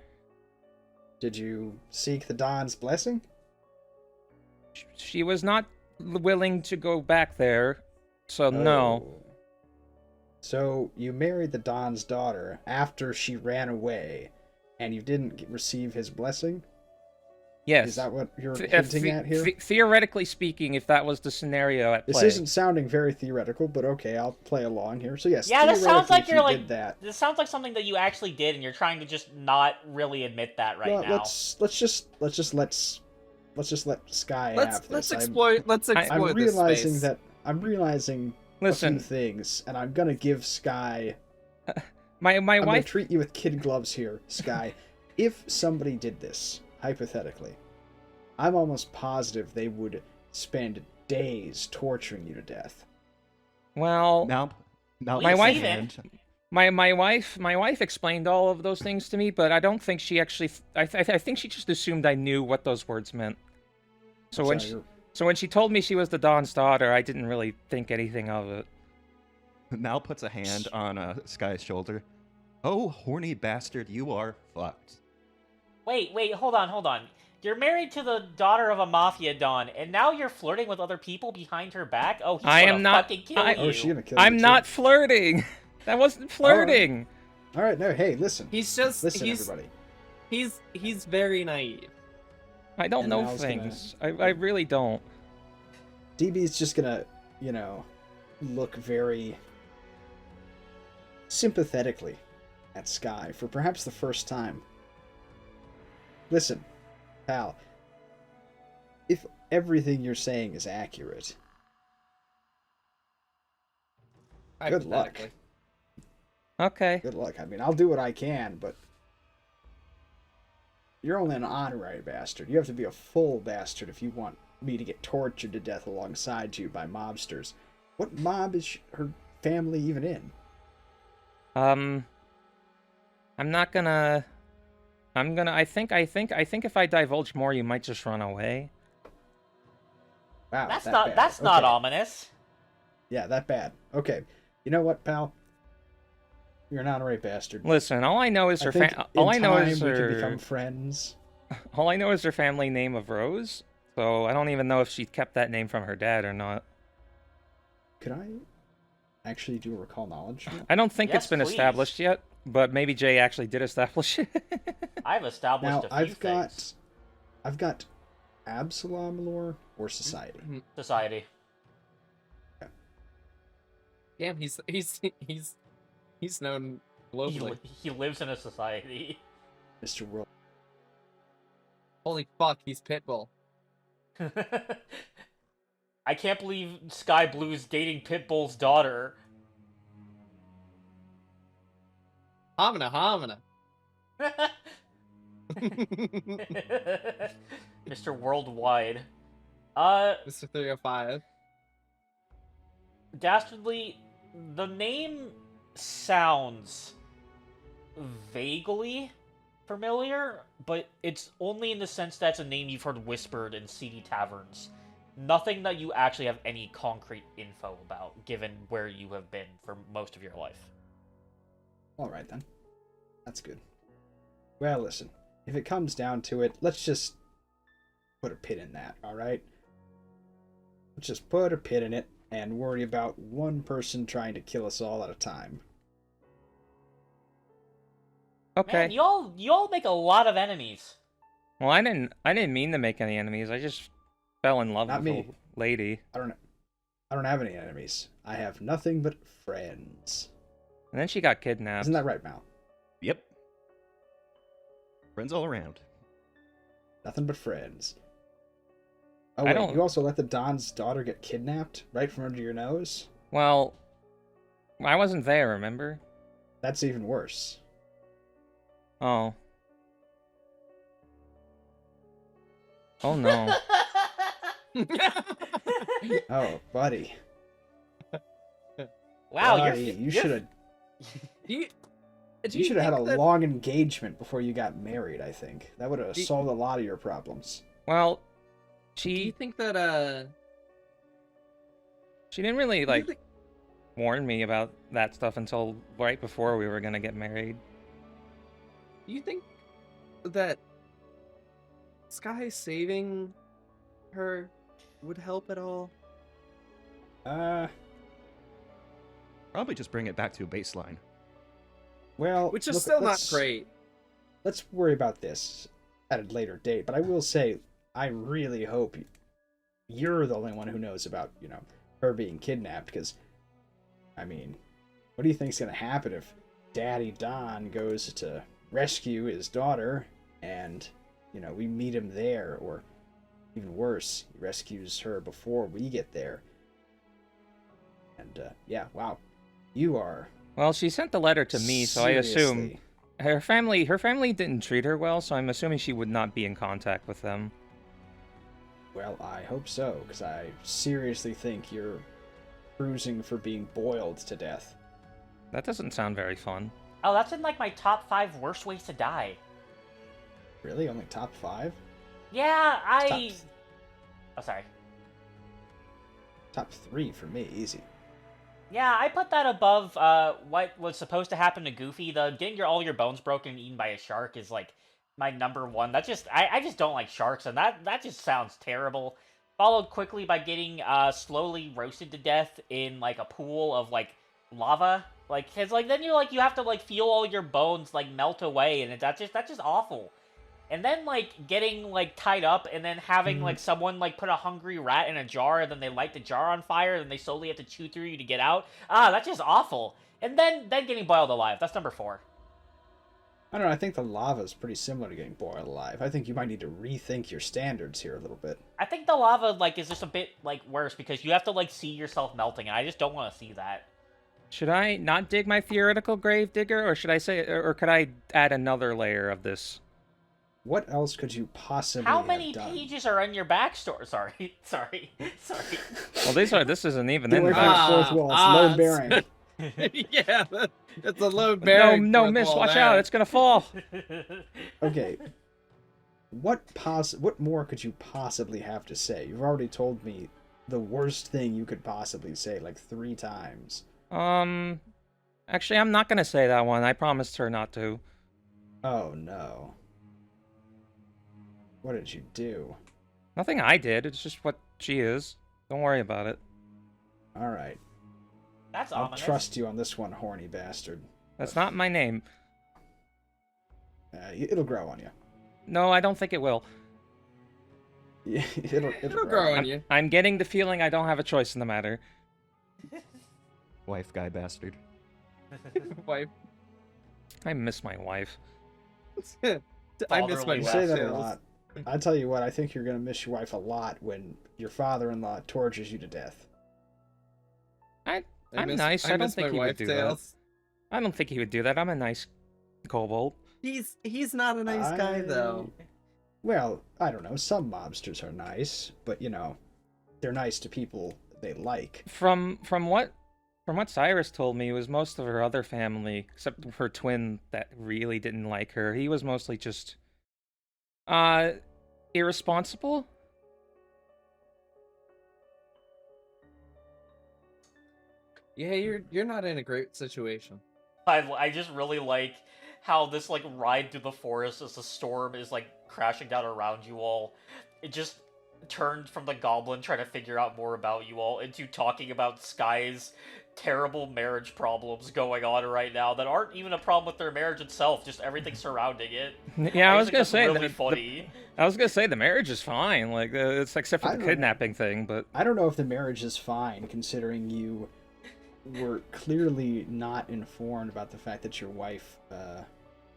Did you seek the Don's blessing? She was not willing to go back there, so no. Oh. So you married the Don's daughter after she ran away, and you didn't receive his blessing? Yes. Is that what you're hinting at here? Theoretically speaking, if that was the scenario at This play. isn't sounding very theoretical, but okay, I'll play along here. So yes, Yeah, this sounds theoretically, like if you're you like did that. this sounds like something that you actually did, and you're trying to just not really admit that right Well, now. let's just let Sky have this. Let's exploit. Let's exploit I'm this realizing space. that I'm realizing Listen, a few things, and I'm gonna give Sky. my I'm gonna wife. treat you with kid gloves here, Sky. If somebody did this, hypothetically, I'm almost positive they would spend days torturing you to death. Well, Now, My wife- and my wife explained all of those things to me, but I don't think she actually. I think she just assumed I knew what those words meant. So when she told me she was the Don's daughter, I didn't really think anything of it. Mal puts a hand on Sky's shoulder. Oh, horny bastard, you are fucked. Wait, hold on. You're married to the daughter of a mafia don, and now you're flirting with other people behind her back? Oh, he's I gonna am not- fucking kill I- you. Oh, is she gonna kill you I'm too? not flirting. That wasn't flirting. All right, no. Hey, listen. He's just Listen, he's everybody. he's very naive. I don't And know Mal's gonna- things. I really don't. DB's just gonna, look very sympathetically at Sky for perhaps the first time. Listen, pal. If everything you're saying is accurate, Good luck. Hypothetically. Okay. good luck. I mean, I'll do what I can, but you're only an honorary bastard. You have to be a full bastard if you want me to get tortured to death alongside you by mobsters. What mob is her family even in? I'm not gonna. I think if I divulge more, you might just run away. Wow, That's that not bad. that's not Okay. ominous. Yeah, that bad. Okay. You know what, pal? You're an honorary bastard. Listen, all I know is her. All I know is we can become friends. All I know is her family name of Rose. So I don't even know if she kept that name from her dad or not. Could I actually do a recall knowledge? I don't think Yes, it's been please. established yet, but maybe Jay actually did establish it. I've established Now a few things. I've got Absalom lore or society. Society. Damn, he's known globally. He lives in a society. Mr. World. Holy fuck, he's Pitbull. I can't believe Sky Blue's dating Pitbull's daughter. Homina. Mr. Worldwide. Mr. 305. Dastardly, the name sounds vaguely familiar, but it's only in the sense that it's a name you've heard whispered in seedy taverns. Nothing that you actually have any concrete info about, given where you have been for most of your life. Alright then. That's good. Well, listen. If it comes down to it, let's just put a pin in that, alright? Let's just put a pin in it and worry about one person trying to kill us all at a time. Okay. Man, y'all make a lot of enemies. Well, I didn't mean to make any enemies. I just fell in love Not with me. a lady. I don't have any enemies. I have nothing but friends. And then she got kidnapped. Isn't that right, Mal? Yep. Friends all around. Nothing but friends. Oh, I wait, don't- you also let the Don's daughter get kidnapped right from under your nose? Well, I wasn't there, remember? That's even worse. Oh. Oh no. Oh, buddy. Wow, Buddy, you're you should have Do you you should have had a think that- long engagement before you got married, I think. That would have Do- solved a lot of your problems. Well, Do you she think that didn't really do you like think- warn me about that stuff until right before we were gonna get married. do you think that Sky saving her would help at all? Probably just bring it back to a baseline. Well, Which is look, still not let's- great. Let's worry about this at a later date, but I will say, I really hope you're the only one who knows about, her being kidnapped, because, I mean, what do you think's going to happen if Daddy Don goes to rescue his daughter and, we meet him there, or even worse, he rescues her before we get there? And, yeah, wow. You are Well, she sent the letter to me, so I assume seriously- her family didn't treat her well, so I'm assuming she would not be in contact with them. Well, I hope so, because I seriously think you're cruising for being boiled to death. That doesn't sound very fun. Oh, that's in like my top 5 worst ways to die. Really? Only top 5? Yeah, Top, Oh, sorry. top 3 for me, easy. Yeah, I put that above what was supposed to happen to Goofy. The getting all your bones broken and eaten by a shark is like my number one. That just I just don't like sharks, and that just sounds terrible. Followed quickly by getting slowly roasted to death in like a pool of like lava. Like, cause like then you have to like feel all your bones like melt away, and that's just awful. And then like getting like tied up, and then having like someone like put a hungry rat in a jar, and then they light the jar on fire, and they slowly have to chew through you to get out. That's just awful. And then getting boiled alive. That's number 4. I don't know, I think the lava is pretty similar to getting boiled alive. I think you might need to rethink your standards here a little bit. I think the lava like is just a bit like worse because you have to like see yourself melting, and I just don't want to see that. Should I not dig my theoretical grave digger, or should I say, or could I add another layer of this? What else could you possibly How have many done? pages are in your backstory? Sorry. Well, this isn't even Get in away there. from the fourth wall, it's load bearing. Yeah, it's a load bearing. No, fourth miss, wall watch there. out, it's gonna fall. Okay. What more could you possibly have to say? You've already told me the worst thing you could possibly say like 3 times. I Actually, I'm not gonna say that one. I promised her not to. Oh no. What did you do? Nothing I did. It's just what she is. Don't worry about it. All right. That's I'll ominous. trust you on this one, horny bastard. That's not my name. It'll grow on you. No, I don't think it will. Yeah, it'll grow on you. I'm getting the feeling I don't have a choice in the matter. Wife guy bastard. Wife. I miss my wife. I miss my Fatherly You wife say that a tales. lot. I tell you what, I think you're gonna miss your wife a lot when your father-in-law tortures you to death. I'm miss- nice. I don't miss think my he would wife do tales. that. I don't think he would do that. I'm a nice kobold. He's not a nice guy though. Well, I don't know. Some mobsters are nice, but you know, they're nice to people they like. From what Cyrus told me, it was most of her other family, except her twin, that really didn't like her. He was mostly just irresponsible. Yeah, you're not in a great situation. I just really like how this like ride through the forest as the storm is like crashing down around you all. It just turned from the goblin trying to figure out more about you all into talking about Sky's terrible marriage problems going on right now that aren't even a problem with their marriage itself, just everything surrounding it. Yeah, I was think gonna that's say really that funny. I was gonna say the marriage is fine, like it's except for I the don't know. kidnapping thing. But I don't know if the marriage is fine, considering you were clearly not informed about the fact that your wife.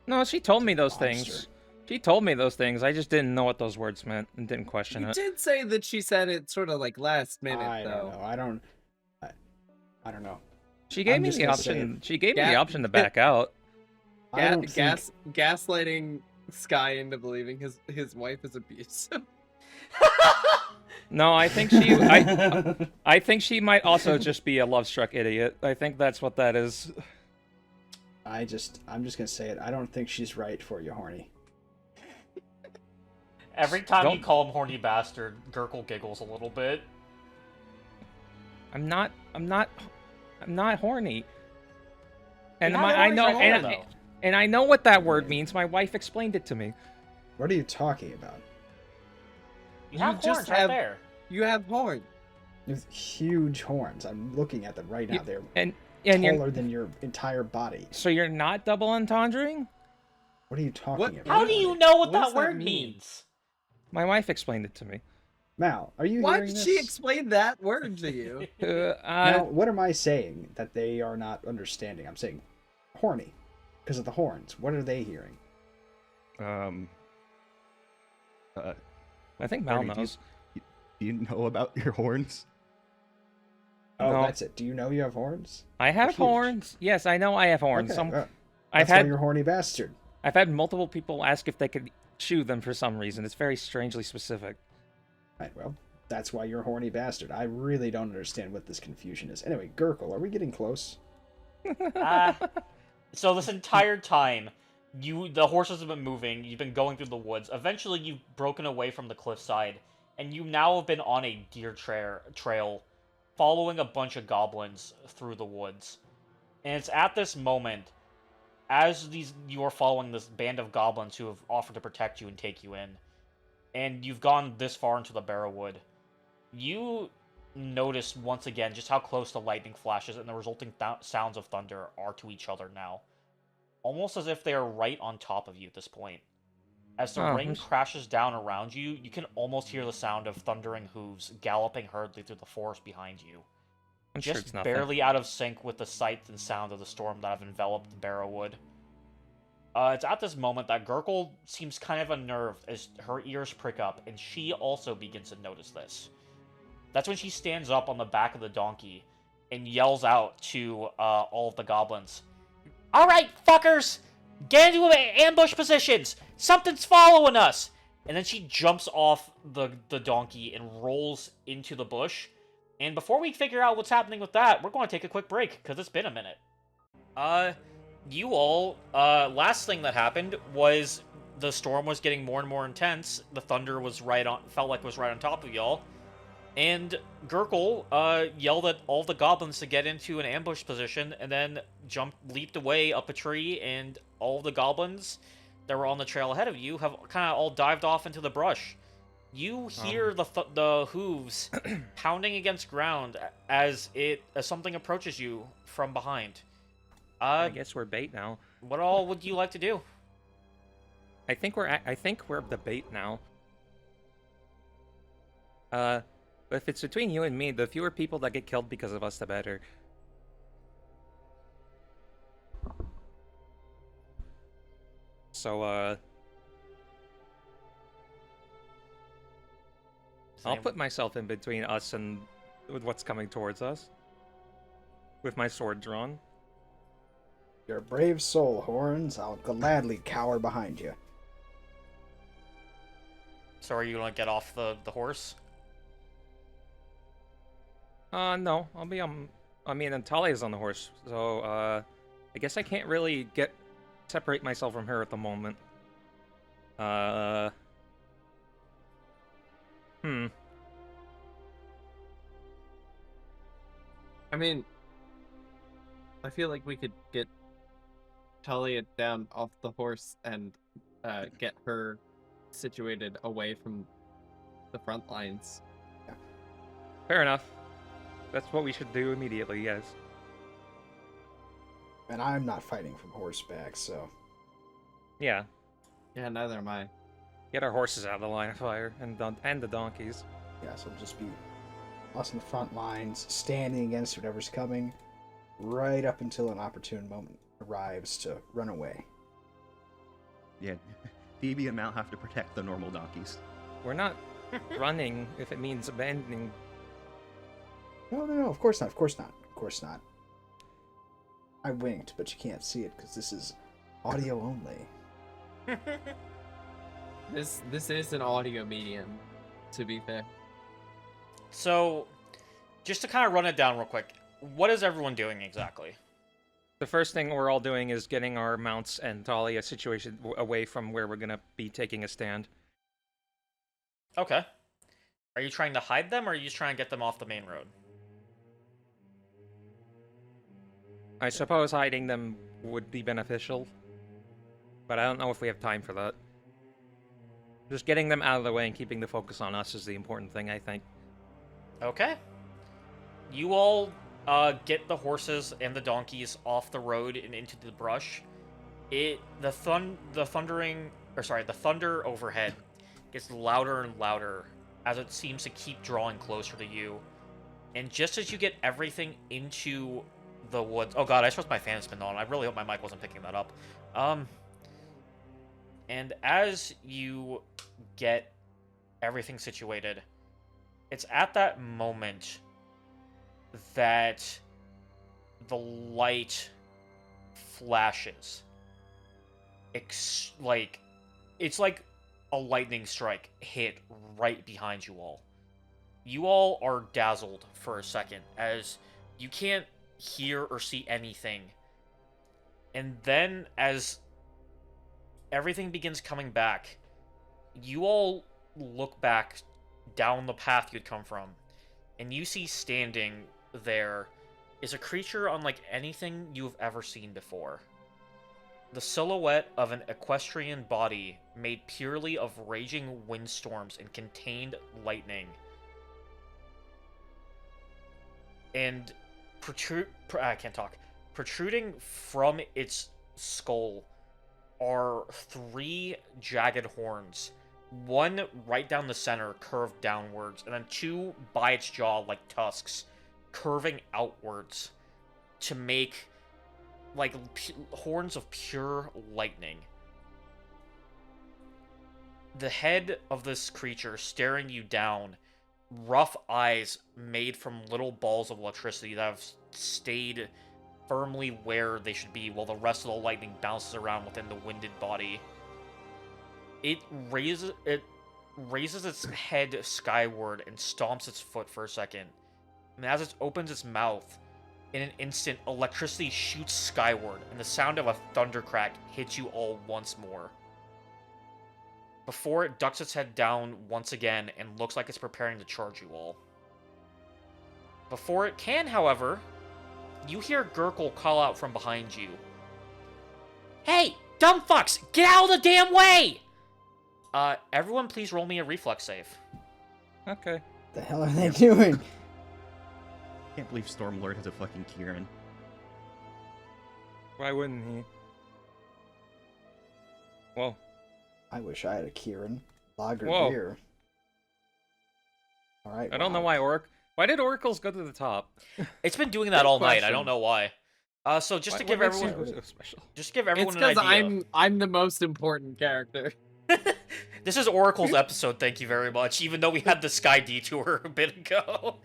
no, she told me those Monster. things. She told me those things. I just didn't know what those words meant and didn't question You it. did say that she said it sort of like last minute I though. don't know. I don't know. She gave I'm me just the gonna say option. it. She gave me Ga- the option to back out. I don't think. Gaslighting Sky into believing his wife is abusive. No, I think I think she might also just be a love-struck idiot. I think that's what that is. I'm just gonna say it. I don't think she's right for you, horny. Every time you Don't- call him horny bastard, Gurgle giggles a little bit. I'm not horny. And You're not I horny know for her, and, though. and I know what that word means. My wife explained it to me. What are you talking about? You have just horns right have- there. You have horn. With huge horns. I'm looking at them right now. They're And you're taller than your entire body. so you're not double entendring? What are you talking What- about? How do you know what What does that that word mean? means? My wife explained it to me. Mal, are you Why hearing did this? she explain that word to you? Now, what am I saying that they are not understanding? I'm saying horny because of the horns. What are they hearing? I think Mal Horny, knows. Do you know about your horns? Oh, No. that's it. Do you know you have horns? I have huge. horns. Yes, I know I have horns. Okay, I've that's why had you're a horny bastard. I've had multiple people ask if they could chew them for some reason. It's very strangely specific. Right, well, that's why you're a horny bastard. I really don't understand what this confusion is. Anyway, Gurgle, are we getting close? So this entire time, the horses have been moving. You've been going through the woods. Eventually, you've broken away from the cliffside, and you now have been on a deer trail, following a bunch of goblins through the woods. And it's at this moment, as you are following this band of goblins who have offered to protect you and take you in, and you've gone this far into the Barrowwood, you notice once again just how close the lightning flashes and the resulting sounds of thunder are to each other now. Almost as if they are right on top of you at this point. As the Oh, rain crashes down around you, you can almost hear the sound of thundering hooves galloping hurriedly through the forest behind you. I'm sure Just it's nothing. barely out of sync with the sight and sound of the storm that have enveloped the Barrowwood. It's at this moment that Gurgle seems kind of unnerved as her ears prick up, and she also begins to notice this. That's when she stands up on the back of the donkey and yells out to all of the goblins. Alright, fuckers! Get into ambush positions! Something's following us! And then she jumps off the donkey and rolls into the bush. And before we figure out what's happening with that, we're going to take a quick break, because it's been a minute. You all, last thing that happened was the storm was getting more and more intense. The thunder was felt like it was right on top of y'all. And Gurgle yelled at all the goblins to get into an ambush position, and then leaped away up a tree, and all the goblins that were on the trail ahead of you have kind of all dived off into the brush. You hear the hooves pounding against ground as something approaches you from behind. I guess we're bait now. What all would you like to do? I think we're the bait now. If it's between you and me, the fewer people that get killed because of us, the better. So, I'll put myself in between us and what's coming towards us. With my sword drawn. You're a brave soul, Horns. I'll gladly cower behind you. So are you gonna get off the horse? No. I'll be on... I mean, and Talia's on the horse, so, I guess I can't really separate myself from her at the moment. I mean, I feel like we could get Talia down off the horse and get her situated away from the front lines. Yeah. Fair enough. That's what we should do immediately, yes. And I'm not fighting from horseback, so... Yeah. Yeah, neither am I. Get our horses out of the line of fire, and the donkeys. Yeah, so it'll just be us in the front lines, standing against whatever's coming, right up until an opportune moment arrives to run away. Yeah, Phoebe and Mal have to protect the normal donkeys. We're not running if it means abandoning. No, of course not. I winked, but you can't see it because this is audio only. This is an audio medium, to be fair. So, just to kind of run it down real quick, what is everyone doing exactly? The first thing we're all doing is getting our mounts and Talia situation away from where we're gonna be taking a stand. Okay. Are you trying to hide them, or are you just trying to get them off the main road? I suppose hiding them would be beneficial, but I don't know if we have time for that. Just getting them out of the way and keeping the focus on us is the important thing, I think. Okay. You all get the horses and the donkeys off the road and into the brush. The thunder overhead gets louder and louder as it seems to keep drawing closer to you. And just as you get everything into the woods... Oh god, I suppose my fan has been on. I really hope my mic wasn't picking that up. And as you get everything situated, it's at that moment that the light flashes. It's like a lightning strike hit right behind you all. You all are dazzled for a second as you can't hear or see anything. And then as everything begins coming back, you all look back down the path you'd come from, and you see standing there is a creature unlike anything you've ever seen before. The silhouette of an equestrian body made purely of raging windstorms and contained lightning. And protruding from its skull are 3 jagged horns. One right down the center, curved downwards, and then 2 by its jaw like tusks, curving outwards to make like horns of pure lightning. The head of this creature staring you down, rough eyes made from little balls of electricity that have stayed firmly where they should be while the rest of the lightning bounces around within the winded body. It raises its head skyward and stomps its foot for a second. And as it opens its mouth, in an instant, electricity shoots skyward, and the sound of a thundercrack hits you all once more. Before it ducks its head down once again and looks like it's preparing to charge you all. Before it can, however, you hear Gurkle call out from behind you. Hey, dumb fucks, get out of the damn way! Everyone please roll me a reflex save. Okay. The hell are they doing? Can't believe Stormlord has a fucking Kieran. Why wouldn't he? Whoa. I wish I had a Kieran. Lager Whoa. beer. All right. I don't know why Why did oracles go to the top? It's been doing that all night. I don't know why. So just to give makes everyone, you so special? just to give everyone It's an because idea. I'm the most important character. This is Oracle's episode. Thank you very much. Even though we had the Sky detour a bit ago.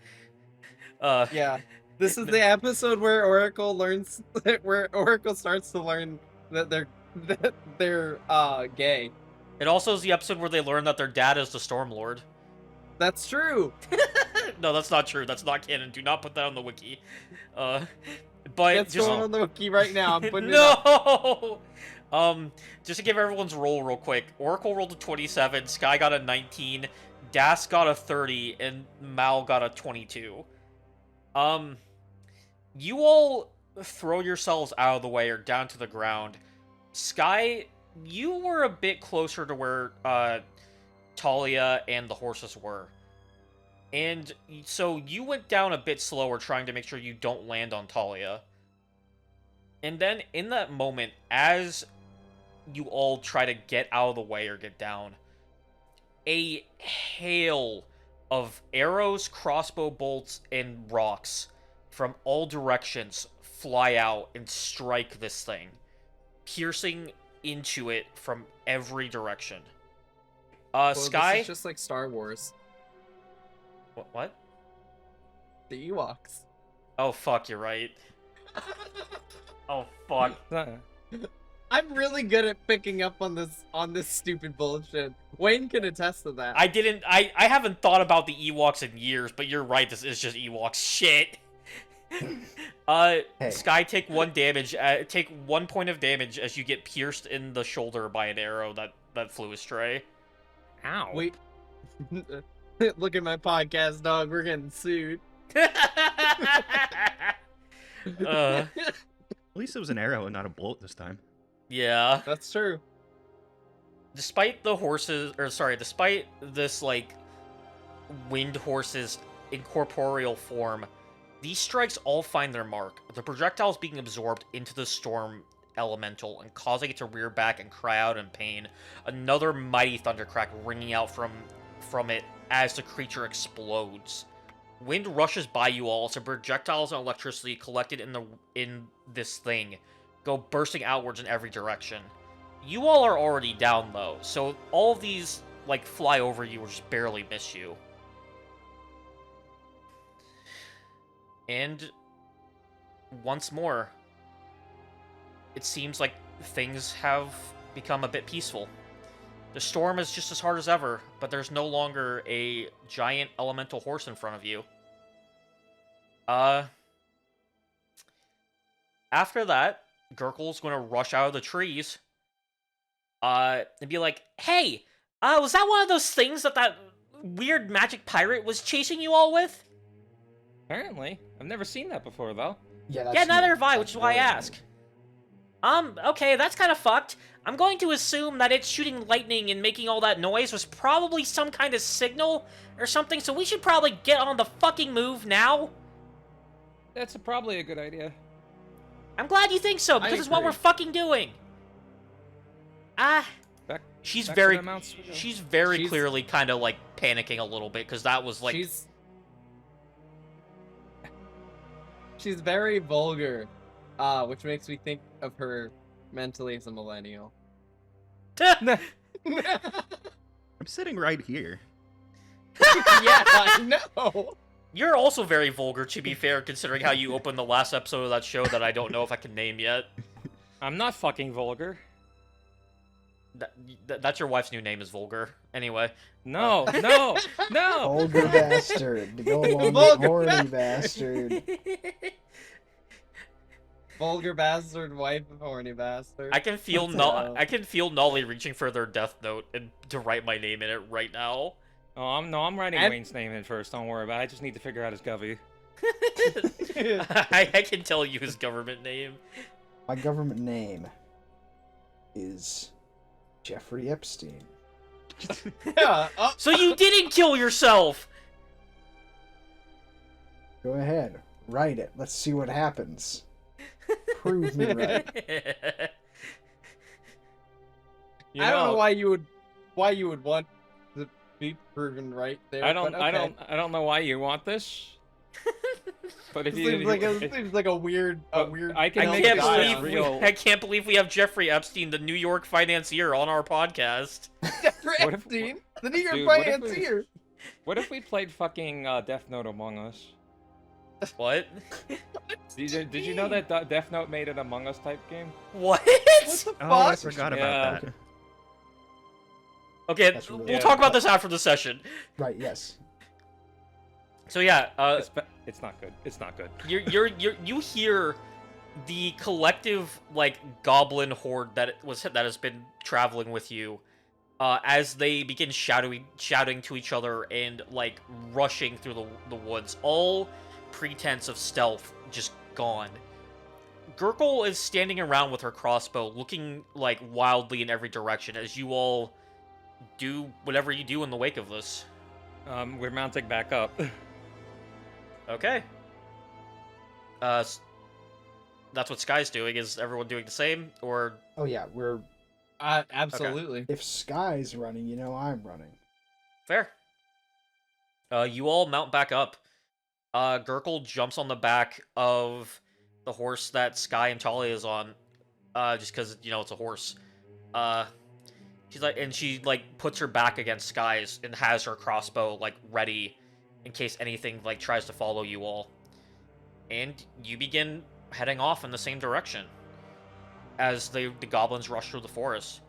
Yeah. This is the episode where Oracle learns where Oracle starts to learn that they're gay. It also is the episode where they learn that their dad is the Stormlord. That's true. No, that's not true. That's not canon. Do not put that on the wiki. But It's just going on the wiki right now. I'm putting it up. No. Just to give everyone's roll real quick. Oracle rolled a 27. Sky got a 19. Das got a 30, and Mal got a 22. You all throw yourselves out of the way or down to the ground. Sky, you were a bit closer to where Talia and the horses were. And so you went down a bit slower, trying to make sure you don't land on Talia. And then in that moment, as you all try to get out of the way or get down, a hail of arrows, crossbow bolts, and rocks from all directions fly out and strike this thing, piercing into it from every direction. Well, Sky? This is just like Star Wars. What? The Ewoks. Oh, fuck, you're right. Oh, fuck. I'm really good at picking up on this stupid bullshit. Wayne can attest to that. I haven't thought about the Ewoks in years, but you're right, this is just Ewoks shit. Hey. Sky, take 1 damage, take 1 point of damage as you get pierced in the shoulder by an arrow that flew astray. Ow. Wait. Look at my podcast, dog. We're getting sued. At least it was an arrow and not a bolt this time. Yeah. That's true. Despite this, like, wind horse's incorporeal form, these strikes all find their mark, the projectiles being absorbed into the storm elemental and causing it to rear back and cry out in pain. Another mighty thundercrack ringing out from it as the creature explodes. Wind rushes by you all, so projectiles and electricity collected in this thing go bursting outwards in every direction. You all are already down, though, so all of these, like, fly over you or just barely miss you. And once more, it seems like things have become a bit peaceful. The storm is just as hard as ever, but there's no longer a giant elemental horse in front of you. After that, Gurkle's gonna rush out of the trees, and be like, "Hey, was that one of those things that weird magic pirate was chasing you all with?" Apparently. I've never seen that before, though. Yeah, Yeah, neither have I, which is why I ask. Okay, that's kind of fucked. I'm going to assume that it's shooting lightning and making all that noise was probably some kind of signal or something, so we should probably get on the fucking move now. That's probably a good idea. I'm glad you think so, because it's what agree. we're fucking doing. She's back very, to the mounts we go. she's very clearly kind of, like, panicking a little bit, because that was, like... She's very vulgar, which makes me think of her mentally as a millennial. I'm sitting right here. Yeah, I know. You're also very vulgar, to be fair, considering how you opened the last episode of that show that I don't know if I can name yet. I'm not fucking vulgar. That's your wife's new name is Vulgar. Anyway. No. Vulgar bastard. To go along with Vulgar horny bastard. Vulgar bastard, wife of horny bastard. I can feel Nolly reaching for their death note and to write my name in it right now. Oh, I'm writing And- Wayne's name in first. Don't worry about it. I just need to figure out his govy. I can tell you his government name. My government name is Jeffrey Epstein. Yeah. So you didn't kill yourself! Go ahead, write it. Let's see what happens. Prove me right. I don't know why you would want to be proven right there. I don't but okay. know why you want this. But if It you seems like a weird I can I make can't it believe real. I can't believe we have Jeffrey Epstein, the New York financier, on our podcast. Jeffrey What if- Epstein, the New York Dude, what if we- financier. What if we played fucking Death Note Among Us? What? Did you know that Death Note made an Among Us type game? What? What the Oh, I fuck? forgot Yeah. about that. Okay, That's really- we'll talk about this after the session. Right, yes. So yeah, It's not good. It's not good. you hear the collective like goblin horde that has been traveling with you, as they begin shouting to each other and like rushing through the woods. All pretense of stealth just gone. Gurgle is standing around with her crossbow, looking like wildly in every direction as you all do whatever you do in the wake of this. We're mounting back up. Okay. That's what Sky's doing. Is everyone doing the same, or Oh yeah, we're Absolutely. if Sky's running, you know I'm running. fair? You all mount back up. Gurgle jumps on the back of the horse that Sky and Talia is on, just because it's a horse. She puts her back against Sky's and has her crossbow like ready in case anything like tries to follow you all. And you begin heading off in the same direction as the goblins rush through the forest.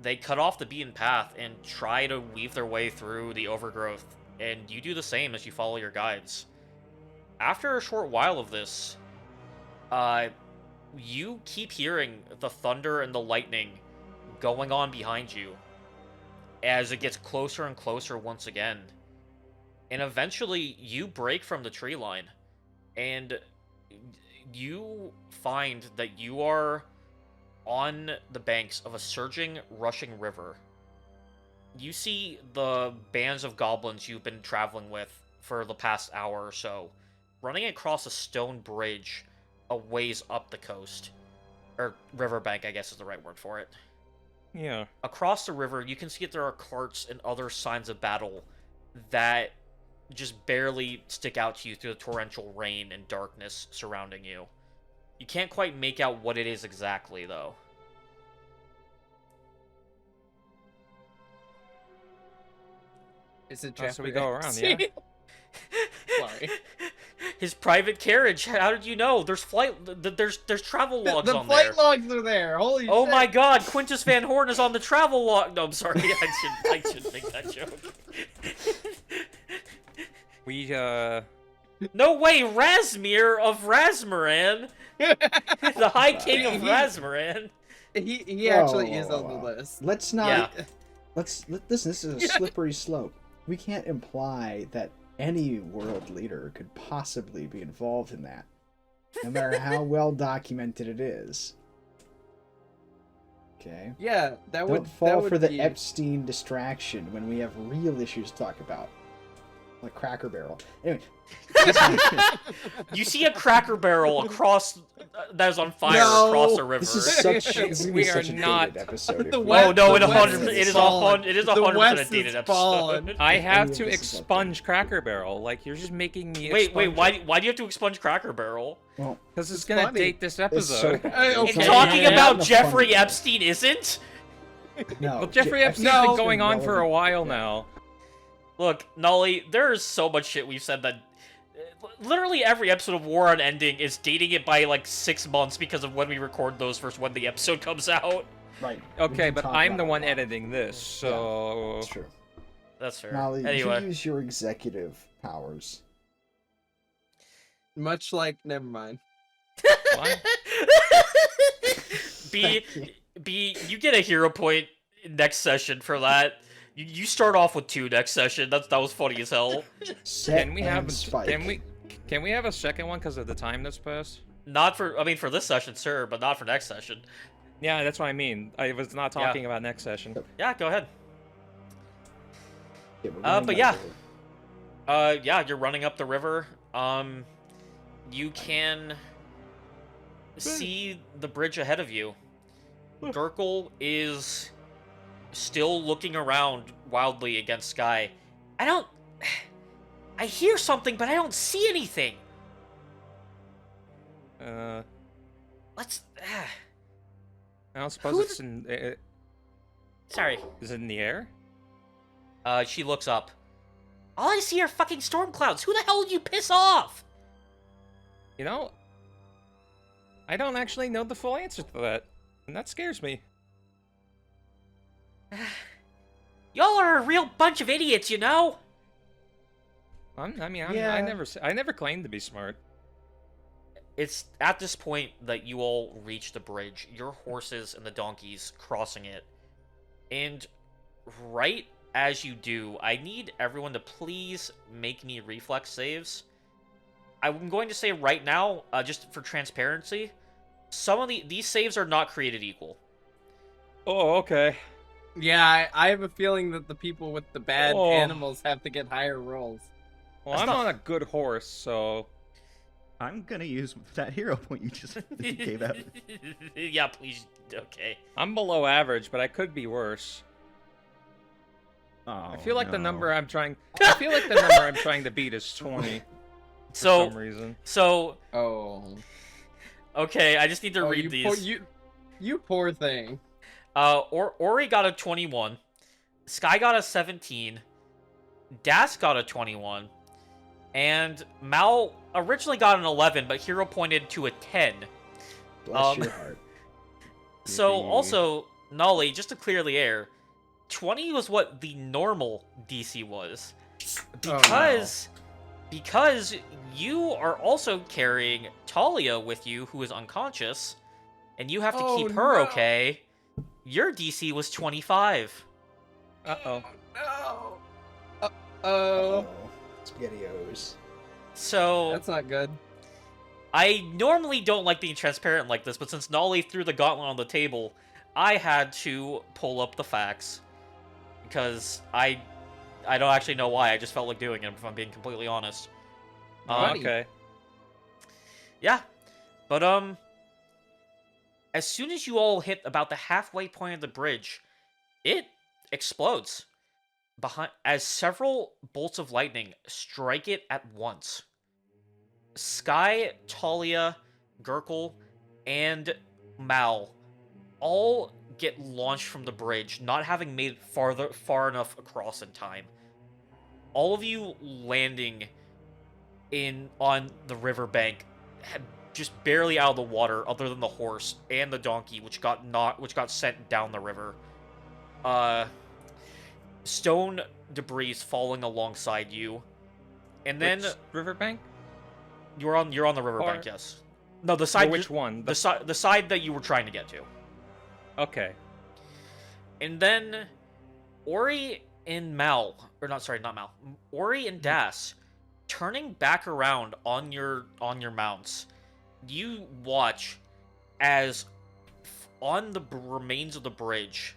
They cut off the beaten path and try to weave their way through the overgrowth, and you do the same as you follow your guides. After a short while of this, you keep hearing the thunder and the lightning going on behind you as it gets closer and closer once again. And eventually, you break from the tree line, and you find that you are on the banks of a surging, rushing river. You see the bands of goblins you've been traveling with for the past hour or so, running across a stone bridge a ways up the coast. Or riverbank, I guess is the right word for it. Yeah. Across the river, you can see that there are carts and other signs of battle that just barely stick out to you through the torrential rain and darkness surrounding you. You can't quite make out what it is exactly, though. Is it Oh, Jeffrey so we go around, Epstein? yeah? Sorry. His private carriage. How did you know? There's there's travel logs The on there. flight logs are there. Holy Oh shit. my God! Quintus Van Horn is on the travel log. No, I'm sorry. I shouldn't make that joke. We No way, Razmir of Razmaran, the High King of Razmaran. He actually is on the Whoa. list. Let's not. Yeah. Listen. This is a slippery slope. We can't imply that any world leader could possibly be involved in that, no matter how well documented it is. Okay. Yeah, that would Don't fall that would for the be... Epstein distraction when we have real issues to talk about, like Cracker Barrel. Anyway, You see a Cracker Barrel across that is on fire No. across a river. this is such. This is gonna be We are such a not- dated episode. if The we- West- Oh no! It the West 100. is It is fallen. It is The 100% West a is dated fallen. episode. I have Any of to this is expunge Cracker Barrel. Like you're just making me. Wait, expunge why it. do you have to expunge Cracker Barrel? Well, Because it's It's gonna funny. date this it's so episode. bad. Okay. And Okay. talking Yeah. about Not Jeffrey funny. Epstein isn't? No. Well, Jeffrey Je- Epstein's No. been going on for a relevant. while Yeah. now. Look, Nolly, there is so much shit we've said that literally every episode of War Unending is dating it by like 6 months because of when we record those versus when the episode comes out. Right. we Okay, can but talk I'm about the it one a lot. editing this, so That's true. That's fair. Molly, Anyway, you use your executive powers. Much like, never mind. What? B, Thank you. B, you get a hero point next session for that. You start off with 2 next session. That was funny as hell. Set Can we and have? spike. Can we have a second one because of the time that's passed? Not for, I mean, for this session, sure, but not for next session. Yeah, that's what I mean. I was not talking about next session. Yeah, go ahead. Yeah, we're running But by yeah. the river. Yeah, you're running up the river. You can see the bridge ahead of you. Gurkle is still looking around wildly against Sky. I hear something, but I don't see anything. Let's. I don't suppose Who it's in. Sorry. Is it in the air? She looks up. All I see are fucking storm clouds. Who the hell did you piss off? You know, I don't actually know the full answer to that, and that scares me. Y'all are a real bunch of idiots, you know? I Yeah. never claimed to be smart. It's at this point that you all reach the bridge, your horses and the donkeys crossing it. And right as you do, I need everyone to please make me reflex saves. I'm going to say right now, just for transparency, some of these saves are not created equal. Oh, okay. Yeah, I have a feeling that the people with the bad animals have to get higher rolls. Well, That's I'm not- on a good horse, so... I'm gonna use that hero point you just you gave out. Yeah, please. Okay. I'm below average, but I could be worse. Oh, I feel like the no. number I'm trying... I feel like the number I'm trying to beat is 20, for some reason. So, Oh. okay, I just need to read you these. You poor thing. Ori got a 21. Sky got a 17. Das got a 21. And Mal originally got an 11, but Hero pointed to a 10. Bless your heart. So, Yippee. also, Nolly, just to clear the air, 20 was what the normal DC was. Because you are also carrying Talia with you, who is unconscious, and you have to keep her okay. Your DC was 25. Uh-oh. No. Oh, SpaghettiOs. So That's not good. I normally don't like being transparent like this, but since Nolly threw the gauntlet on the table, I had to pull up the facts. Because I don't actually know why, I just felt like doing it, if I'm being completely honest. Okay. Yeah. But, as soon as you all hit about the halfway point of the bridge, it explodes. As several bolts of lightning strike it at once. Sky, Talia, Gurkle, and Mal all get launched from the bridge, not having made it far enough across in time. All of you landing on the riverbank, just barely out of the water, other than the horse and the donkey, which got sent down the river. Stone debris falling alongside you, and then Which riverbank? you're on the riverbank. Or- Yes. No, the side. Which one? The side that you were trying to get to. Okay. And then Ori and Mal, or not Mal. Ori and Das turning back around on your mounts. You watch as on the remains of the bridge,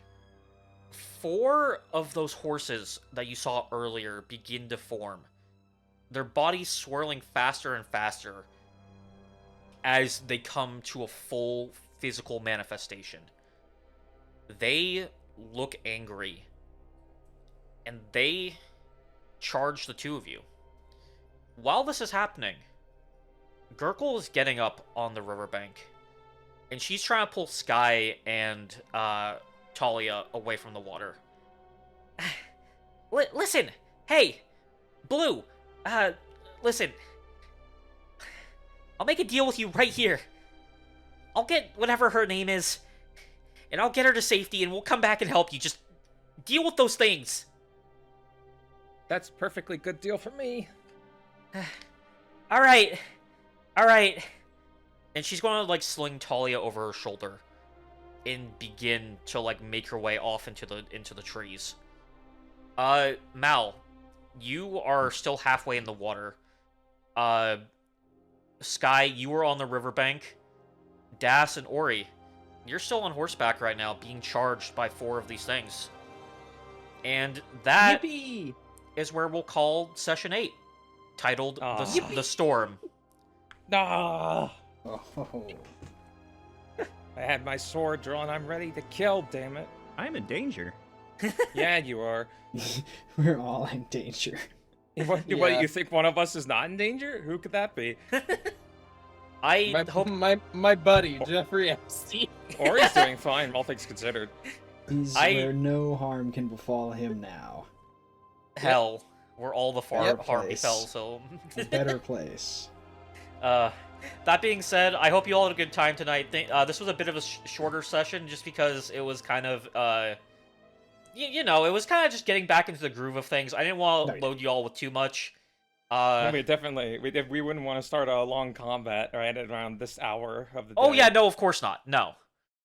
4 of those horses that you saw earlier begin to form. Their bodies swirling faster and faster as they come to a full physical manifestation. They look angry, and they charge the 2 of you. While this is happening, Gurkle is getting up on the riverbank, and she's trying to pull Sky and Talia away from the water. Listen, hey, Blue, listen. I'll make a deal with you right here. I'll get whatever her name is, and I'll get her to safety, and we'll come back and help you. Just deal with those things. That's a perfectly good deal for me. All right. And she's going to, sling Talia over her shoulder and begin to, make her way off into the trees. Mal, you are still halfway in the water. Sky, you were on the riverbank. Das and Ori, you're still on horseback right now, being charged by 4 of these things. And that Yippee! is where we'll call session 8, titled the Storm. Ah, Oh. I had my sword drawn. I'm ready to kill. Damn it. I'm in danger. Yeah, you are. We're all in danger. What, Yeah. you think one of us is not in danger? Who could that be? I hope My buddy Jeffrey Epstein. Ori's doing fine, all things considered. He's where no harm can befall him now. hell, where all the Yep. harm Place. befell, so... A better place. That being said, I hope you all had a good time tonight. This was a bit of a shorter session, just because it was kind of, you know, it was kind of just getting back into the groove of things. I didn't want to load you all with too much. We wouldn't want to start a long combat right at around this hour of the day. Oh yeah, no, of course not. No.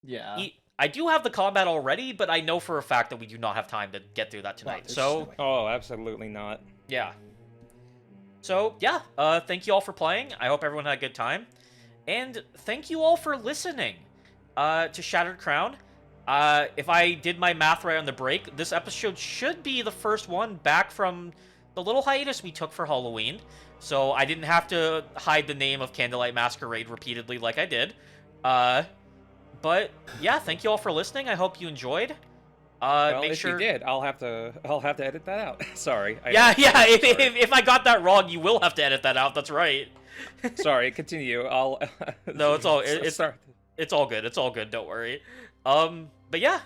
Yeah. I do have the combat already, but I know for a fact that we do not have time to get through that tonight. there's So, no way. Oh, absolutely not. yeah. So, yeah, thank you all for playing. I hope everyone had a good time. And thank you all for listening to Shattered Crown. If I did my math right on the break, this episode should be the first one back from the little hiatus we took for Halloween. So I didn't have to hide the name of Candlelight Masquerade repeatedly like I did. But yeah, thank you all for listening. I hope you enjoyed. Well, Make if sure... you did, I'll have to edit that out. Sorry. Yeah. If I got that wrong, you will have to edit that out. That's right. Sorry. Continue. I'll. No, it's all Sorry. it's all good. It's all good. Don't worry. But yeah.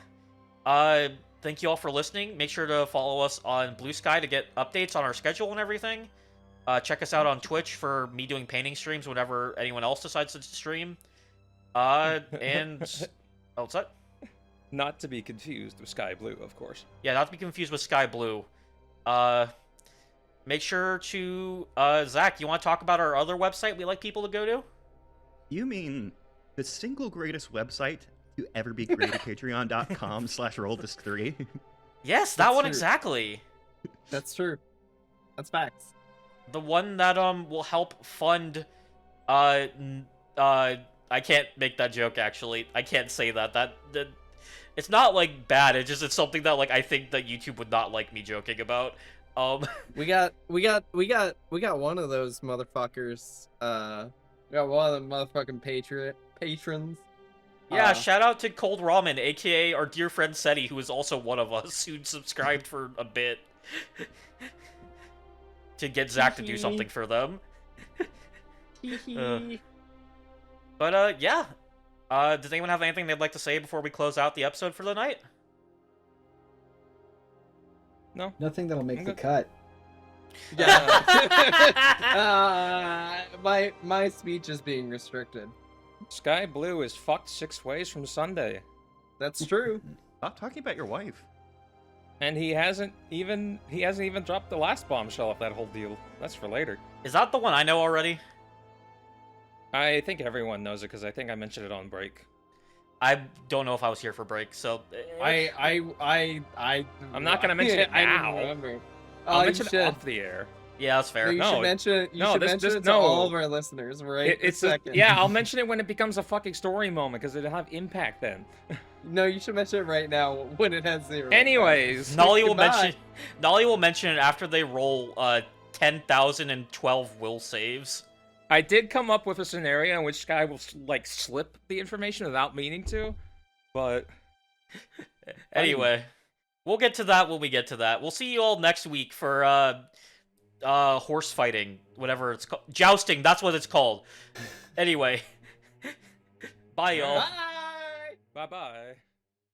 Thank you all for listening. Make sure to follow us on Blue Sky to get updates on our schedule and everything. Check us out on Twitch for me doing painting streams whenever anyone else decides to stream. And oh, what's that? Not to be confused with Sky Blue, of course. Yeah, not to be confused with Sky Blue. Make sure to Zach, you want to talk about our other website we like people to go to? You mean the single greatest website to ever be created? Patreon.com/rolldisc3. Yes, that That's one true. exactly. That's true. That's facts. The one that will help fund I can't make that joke actually. I can't say that. That it's not like bad. It's something that like I think that YouTube would not like me joking about. We got one of those motherfuckers. We got one of the motherfucking patrons. Yeah, shout out to Cold Ramen, aka our dear friend Seti, who is also one of us who subscribed for a bit to get Zach to do something for them. But yeah. Does anyone have anything they'd like to say before we close out the episode for the night? No. Nothing that'll make I'm the good. cut. Yeah. My speech is being restricted. Sky Blue is fucked 6 ways from Sunday, That's true. Stop talking about your wife. and he hasn't even dropped the last bombshell of that whole deal. That's for later. Is that the one I know already? I think everyone knows it because I think I mentioned it on break. I don't know if I was here for break, so... I'm not gonna mention it I now. didn't remember. I'll you mention it should. off the air. Yeah, that's fair. No, you No, should mention it. You no, should this- mention this- it to no. all of our listeners, right? It's second. yeah, I'll mention it when it becomes a fucking story moment because it'll have impact then. No, you should mention it right now when it has 0. Anyways, Nolly will Goodbye. mention it after they roll 10,012 will saves. I did come up with a scenario in which Sky will like slip the information without meaning to, but Anyway, we'll get to that when we get to that. We'll see you all next week for horse fighting, whatever it's called. Jousting, that's what it's called. Anyway. Bye y'all. Bye. bye bye.